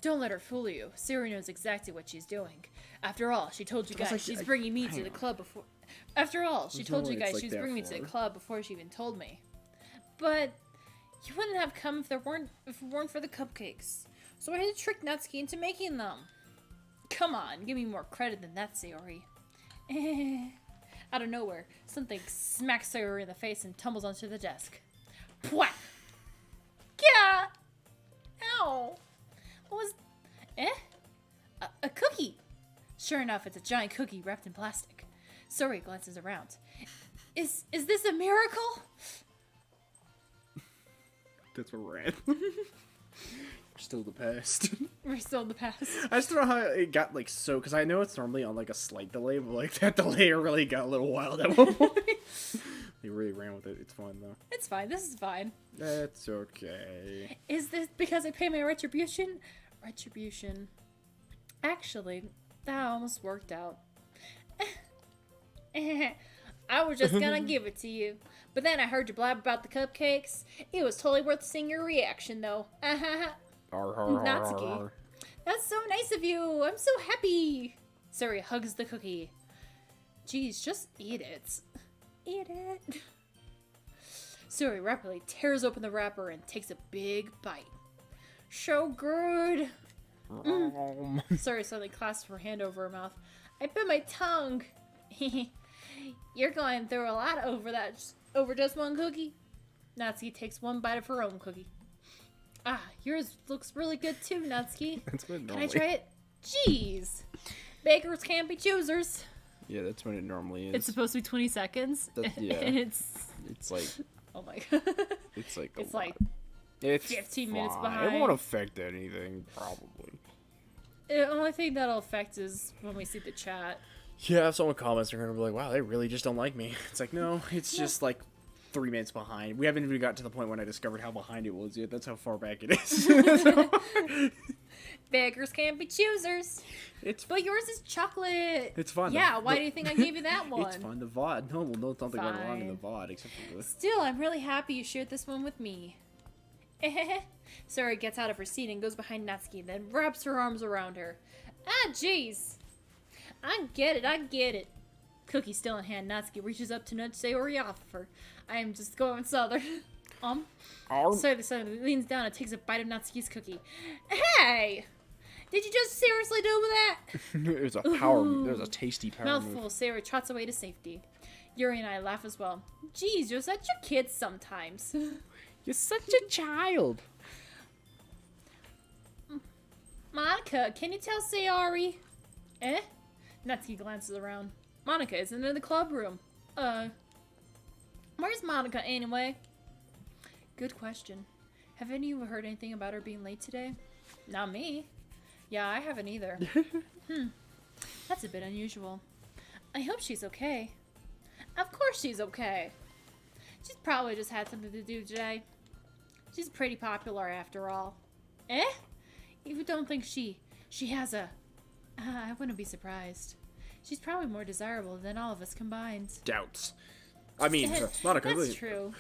[SPEAKER 1] Don't let her fool you. Siri knows exactly what she's doing. After all, she told you guys she's bringing me to the club before. After all, she told you guys she's bringing me to the club before she even told me. But you wouldn't have come if it weren't for the cupcakes. So I had to trick Natsuki into making them. Come on, give me more credit than that, Sayori. Out of nowhere, something smacks Sayori in the face and tumbles onto the desk. Pwah! Yeah! Ow! What was... A cookie! Sure enough, it's a giant cookie wrapped in plastic. Sayori glances around. Is this a miracle?
[SPEAKER 2] That's where we're at. We're still the past.
[SPEAKER 1] We're still in the past.
[SPEAKER 2] I just don't know how it got like so, because I know it's normally on like a slight delay, but like that delay really got a little wild at one point. They really ran with it. It's fine though.
[SPEAKER 1] It's fine. This is fine.
[SPEAKER 2] That's okay.
[SPEAKER 1] Is this because I pay my retribution? Retribution. Actually, that almost worked out. I was just gonna give it to you. But then I heard you blab about the cupcakes. It was totally worth seeing your reaction, though. Natsuki. That's so nice of you. I'm so happy. Suri hugs the cookie. Geez, just eat it. Eat it. Suri rapidly tears open the wrapper and takes a big bite. So good. Suri suddenly clasps her hand over her mouth. I bit my tongue. You're going through a lot over just one cookie. Natsuki takes one bite of her own cookie. Ah, yours looks really good too, Natsuki.
[SPEAKER 2] That's what
[SPEAKER 1] Can I try it? Jeez. Bakers can't be choosers.
[SPEAKER 2] Yeah, that's when it normally is.
[SPEAKER 1] It's supposed to be 20 seconds.
[SPEAKER 2] Yeah.
[SPEAKER 1] And it's
[SPEAKER 2] like...
[SPEAKER 1] Oh my god.
[SPEAKER 2] It's like
[SPEAKER 1] It's like...
[SPEAKER 2] It's
[SPEAKER 1] 15 minutes
[SPEAKER 2] fine.
[SPEAKER 1] behind.
[SPEAKER 2] It won't affect anything, probably.
[SPEAKER 1] The only thing that'll affect is when we see the chat.
[SPEAKER 2] Yeah, if someone comments, they're gonna be like, wow, they really just don't like me. It's like, no, it's just like 3 minutes behind. We haven't even got to the point when I discovered how behind it was yet. That's how far back it is.
[SPEAKER 1] Beggars can't be choosers.
[SPEAKER 2] It's
[SPEAKER 1] But yours is chocolate.
[SPEAKER 2] It's fun.
[SPEAKER 1] Yeah, why do you think I gave you that one?
[SPEAKER 2] It's fun. The VOD. No, nothing going wrong in the
[SPEAKER 1] Fine.
[SPEAKER 2] VOD except for the.
[SPEAKER 1] Still, I'm really happy you shared this one with me. Sora gets out of her seat and goes behind Natsuki, then wraps her arms around her. Ah, jeez. I get it. Cookie still in hand, Natsuki reaches up to nudge Sayori off of her. I am just going southern. Sayori leans down and takes a bite of Natsuki's cookie. Hey! Did you just seriously do that?
[SPEAKER 2] It was a power. It was a tasty power
[SPEAKER 1] Mouthful,
[SPEAKER 2] move.
[SPEAKER 1] Sayori trots away to safety. Yuri and I laugh as well. Geez, you're such a kid sometimes.
[SPEAKER 2] You're such a child.
[SPEAKER 1] Monica, can you tell Sayori? Eh? Natsuki glances around. Monica isn't in the club room. Where's Monica anyway? Good question. Have any of you heard anything about her being late today? Not me. Yeah, I haven't either. That's a bit unusual. I hope she's okay. Of course she's okay. She's probably just had something to do today. She's pretty popular after all. Eh? You don't think she has a... I wouldn't be surprised. She's probably more desirable than all of us combined.
[SPEAKER 2] Doubts. I mean, Monica.
[SPEAKER 1] That's true.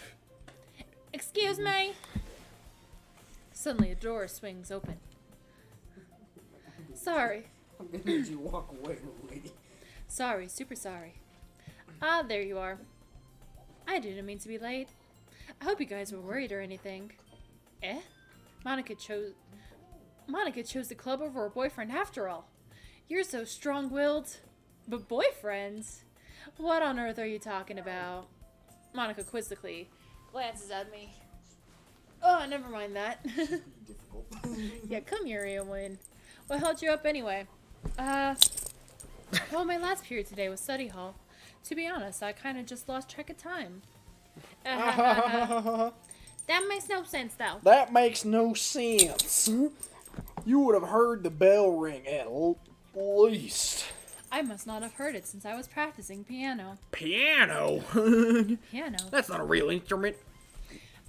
[SPEAKER 1] Excuse me? Suddenly a door swings open. Sorry.
[SPEAKER 3] I'm gonna need you to walk away, little lady.
[SPEAKER 1] Sorry, super sorry. Ah, there you are. I didn't mean to be late. I hope you guys were worried or anything. Eh? Monica chose the club over her boyfriend after all. You're so strong-willed. But boyfriends? What on earth are you talking about? Monica quizzically glances at me. Oh, never mind that.
[SPEAKER 3] Difficult.
[SPEAKER 1] Yeah, come here, Eowyn. What held you up anyway? Well, my last period today was study hall. To be honest, I kind of just lost track of time. That makes no sense, though.
[SPEAKER 2] That makes no sense. You would have heard the bell ring at least.
[SPEAKER 1] I must not have heard it since I was practicing piano.
[SPEAKER 2] Piano?
[SPEAKER 1] Piano?
[SPEAKER 2] That's not a real instrument.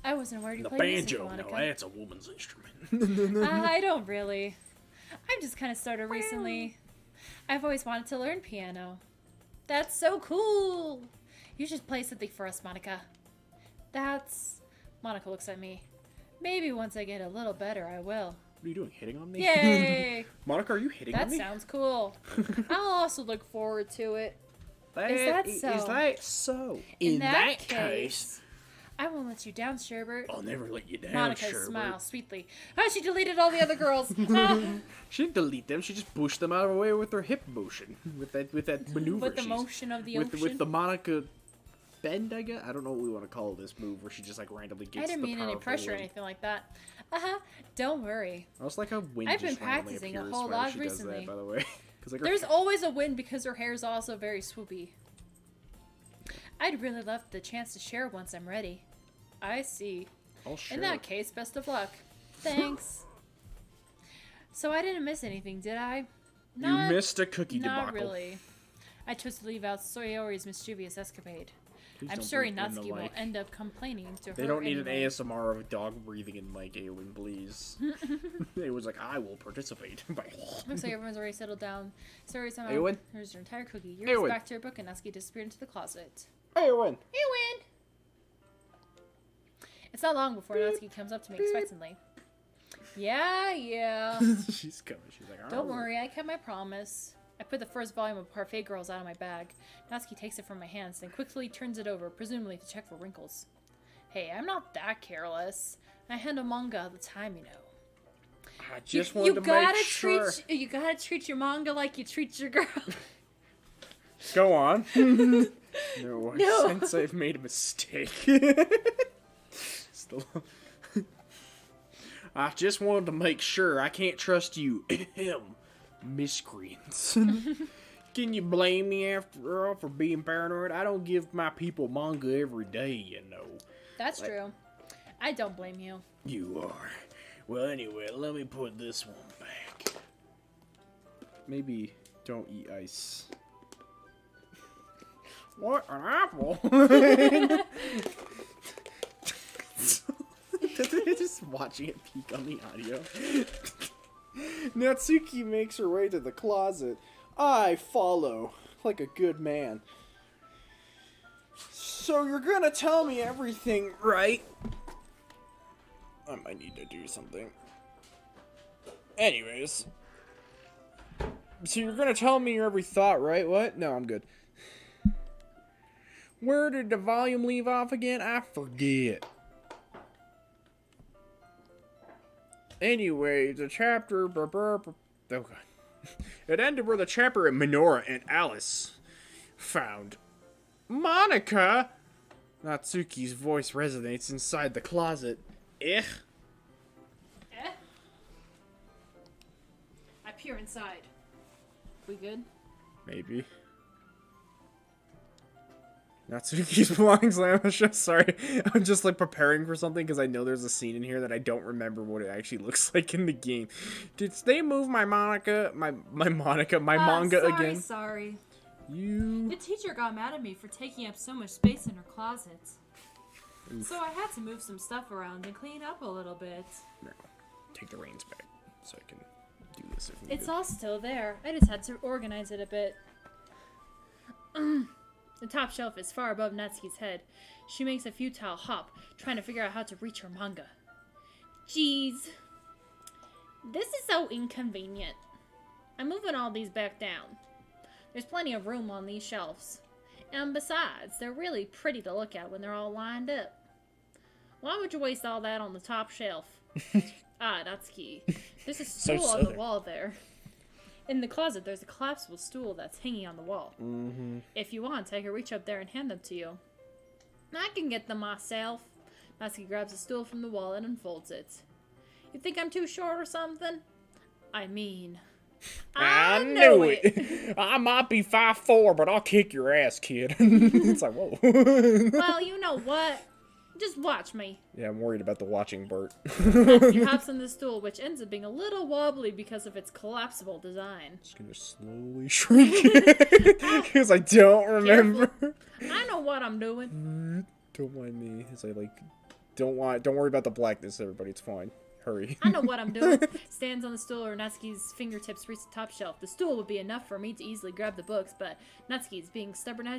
[SPEAKER 1] I wasn't aware you
[SPEAKER 2] The
[SPEAKER 1] played
[SPEAKER 2] banjo,
[SPEAKER 1] music,
[SPEAKER 2] no,
[SPEAKER 1] Monica.
[SPEAKER 2] that's a woman's instrument.
[SPEAKER 1] I don't really. I've just kind of started recently. I've always wanted to learn piano. That's so cool. You should play something for us, Monica. Monica looks at me. Maybe once I get a little better, I will.
[SPEAKER 2] What are you doing, hitting on me?
[SPEAKER 1] Yay!
[SPEAKER 2] Monica, are you hitting on
[SPEAKER 1] That
[SPEAKER 2] me?
[SPEAKER 1] sounds cool. I'll also look forward to it.
[SPEAKER 2] Is
[SPEAKER 1] so?
[SPEAKER 2] that so?
[SPEAKER 1] In that case, I won't let you down, Sherbert.
[SPEAKER 2] I'll never let you down,
[SPEAKER 1] Monica
[SPEAKER 2] Sherbert.
[SPEAKER 1] smiles sweetly. Oh, she deleted all the other girls. Ah.
[SPEAKER 2] She didn't delete them. She just pushed them out of the way with her hip motion, with that maneuver.
[SPEAKER 1] With the motion of the ocean.
[SPEAKER 2] With the Monica bend, I guess. I don't know what we want to call this move, where she just like randomly gets.
[SPEAKER 1] I didn't
[SPEAKER 2] the
[SPEAKER 1] mean any
[SPEAKER 2] powerful
[SPEAKER 1] pressure or
[SPEAKER 2] wind.
[SPEAKER 1] anything like that. Don't worry.
[SPEAKER 2] I was like, how wind
[SPEAKER 1] I've
[SPEAKER 2] just
[SPEAKER 1] been
[SPEAKER 2] randomly
[SPEAKER 1] practicing a
[SPEAKER 2] appears
[SPEAKER 1] whole
[SPEAKER 2] whenever
[SPEAKER 1] lot
[SPEAKER 2] she
[SPEAKER 1] recently.
[SPEAKER 2] Does that, by the way, because like
[SPEAKER 1] There's always a wind because her hair is also very swoopy. I'd really love the chance to share once I'm ready. I see.
[SPEAKER 2] I'll share.
[SPEAKER 1] In that case, best of luck. Thanks. So I didn't miss anything, did I?
[SPEAKER 2] You missed a cookie
[SPEAKER 1] Not
[SPEAKER 2] debacle.
[SPEAKER 1] really. I chose to leave out Sayori's mischievous escapade.
[SPEAKER 2] Please
[SPEAKER 1] I'm
[SPEAKER 2] don't
[SPEAKER 1] sure
[SPEAKER 2] breathe in the
[SPEAKER 1] Natsuki will
[SPEAKER 2] mic.
[SPEAKER 1] end up complaining to her
[SPEAKER 2] They don't need
[SPEAKER 1] anyway.
[SPEAKER 2] an ASMR of a dog breathing in Mike Aylwin, please. It was like, I will participate.
[SPEAKER 1] Looks like everyone's already settled down. Sayori somehow
[SPEAKER 2] Eowyn?
[SPEAKER 1] here's her entire cookie. Yuri's
[SPEAKER 2] Eowyn.
[SPEAKER 1] back to her book and Natsuki disappeared into the closet.
[SPEAKER 2] Aylwin!
[SPEAKER 1] Eowyn! It's not long before Natsuki comes up to me expectantly. Yeah.
[SPEAKER 2] She's coming. She's like,
[SPEAKER 1] Don't worry, I kept my promise. I put the first volume of Parfait Girls out of my bag. Natsuki takes it from my hands, then quickly turns it over, presumably to check for wrinkles. Hey, I'm not that careless. I handle manga all the time, you know.
[SPEAKER 2] I just wanted to make sure.
[SPEAKER 1] You gotta treat your manga like you treat your girl.
[SPEAKER 2] Go on. No,
[SPEAKER 1] No.
[SPEAKER 2] since I've made a mistake. Still. I just wanted to make sure. I can't trust you. Him. Miscreants. Can you blame me after all for being paranoid? I don't give my people manga every day, you know.
[SPEAKER 1] That's true. I don't blame you.
[SPEAKER 2] You are. Well, anyway, let me put this one back. Maybe don't eat ice. What? An apple? Just watching it peek on the audio. Natsuki makes her way to the closet. I follow, like a good man. So you're gonna tell me everything, right? I might need to do something. Anyways. So you're gonna tell me your every thought, right? What? No, I'm good. Where did the volume leave off again? I forget. Anyway, the chapter... Oh, God. It ended where the chapter at Minora and Alice found Monica. Natsuki's voice resonates inside the closet. Eh?
[SPEAKER 1] I peer inside. We good?
[SPEAKER 2] Maybe. Natsuki's belongings land on the shelf. Sorry, I'm just like preparing for something because I know there's a scene in here that I don't remember what it actually looks like in the game. Did they move my manga again?
[SPEAKER 1] Sorry.
[SPEAKER 2] You.
[SPEAKER 1] The teacher got mad at me for taking up so much space in her closet.
[SPEAKER 2] Oof.
[SPEAKER 1] So I had to move some stuff around and clean up a little bit.
[SPEAKER 2] No, take the reins back so I can do this if needed.
[SPEAKER 1] It's all still there. I just had to organize it a bit. The top shelf is far above Natsuki's head. She makes a futile hop, trying to figure out how to reach her manga. Jeez. This is so inconvenient. I'm moving all these back down. There's plenty of room on these shelves. And besides, they're really pretty to look at when they're all lined up. Why would you waste all that on the top shelf? Natsuki. There's a stool on the wall there. In the closet, there's a collapsible stool that's hanging on the wall.
[SPEAKER 2] Mm-hmm.
[SPEAKER 1] If you want, I can reach up there and hand them to you. I can get them myself. Natsuki grabs a stool from the wall and unfolds it. You think I'm too short or something? I mean...
[SPEAKER 2] I knew it. I might be 5'4", but I'll kick your ass, kid. It's like, whoa.
[SPEAKER 1] Well, you know what? Just watch me.
[SPEAKER 2] Yeah, I'm worried about the watching Bert.
[SPEAKER 1] Natsuki hops on the stool, which ends up being a little wobbly because of its collapsible design.
[SPEAKER 2] Just gonna slowly shrink it because I don't remember.
[SPEAKER 1] Careful. I know what I'm doing.
[SPEAKER 2] Don't mind me. It's like, don't worry about the blackness, everybody. It's fine. Hurry.
[SPEAKER 1] I know what I'm doing. Stands on the stool where Natsuki's fingertips reach the top shelf. The stool would be enough for me to easily grab the books, but Natsuki's being stubborn as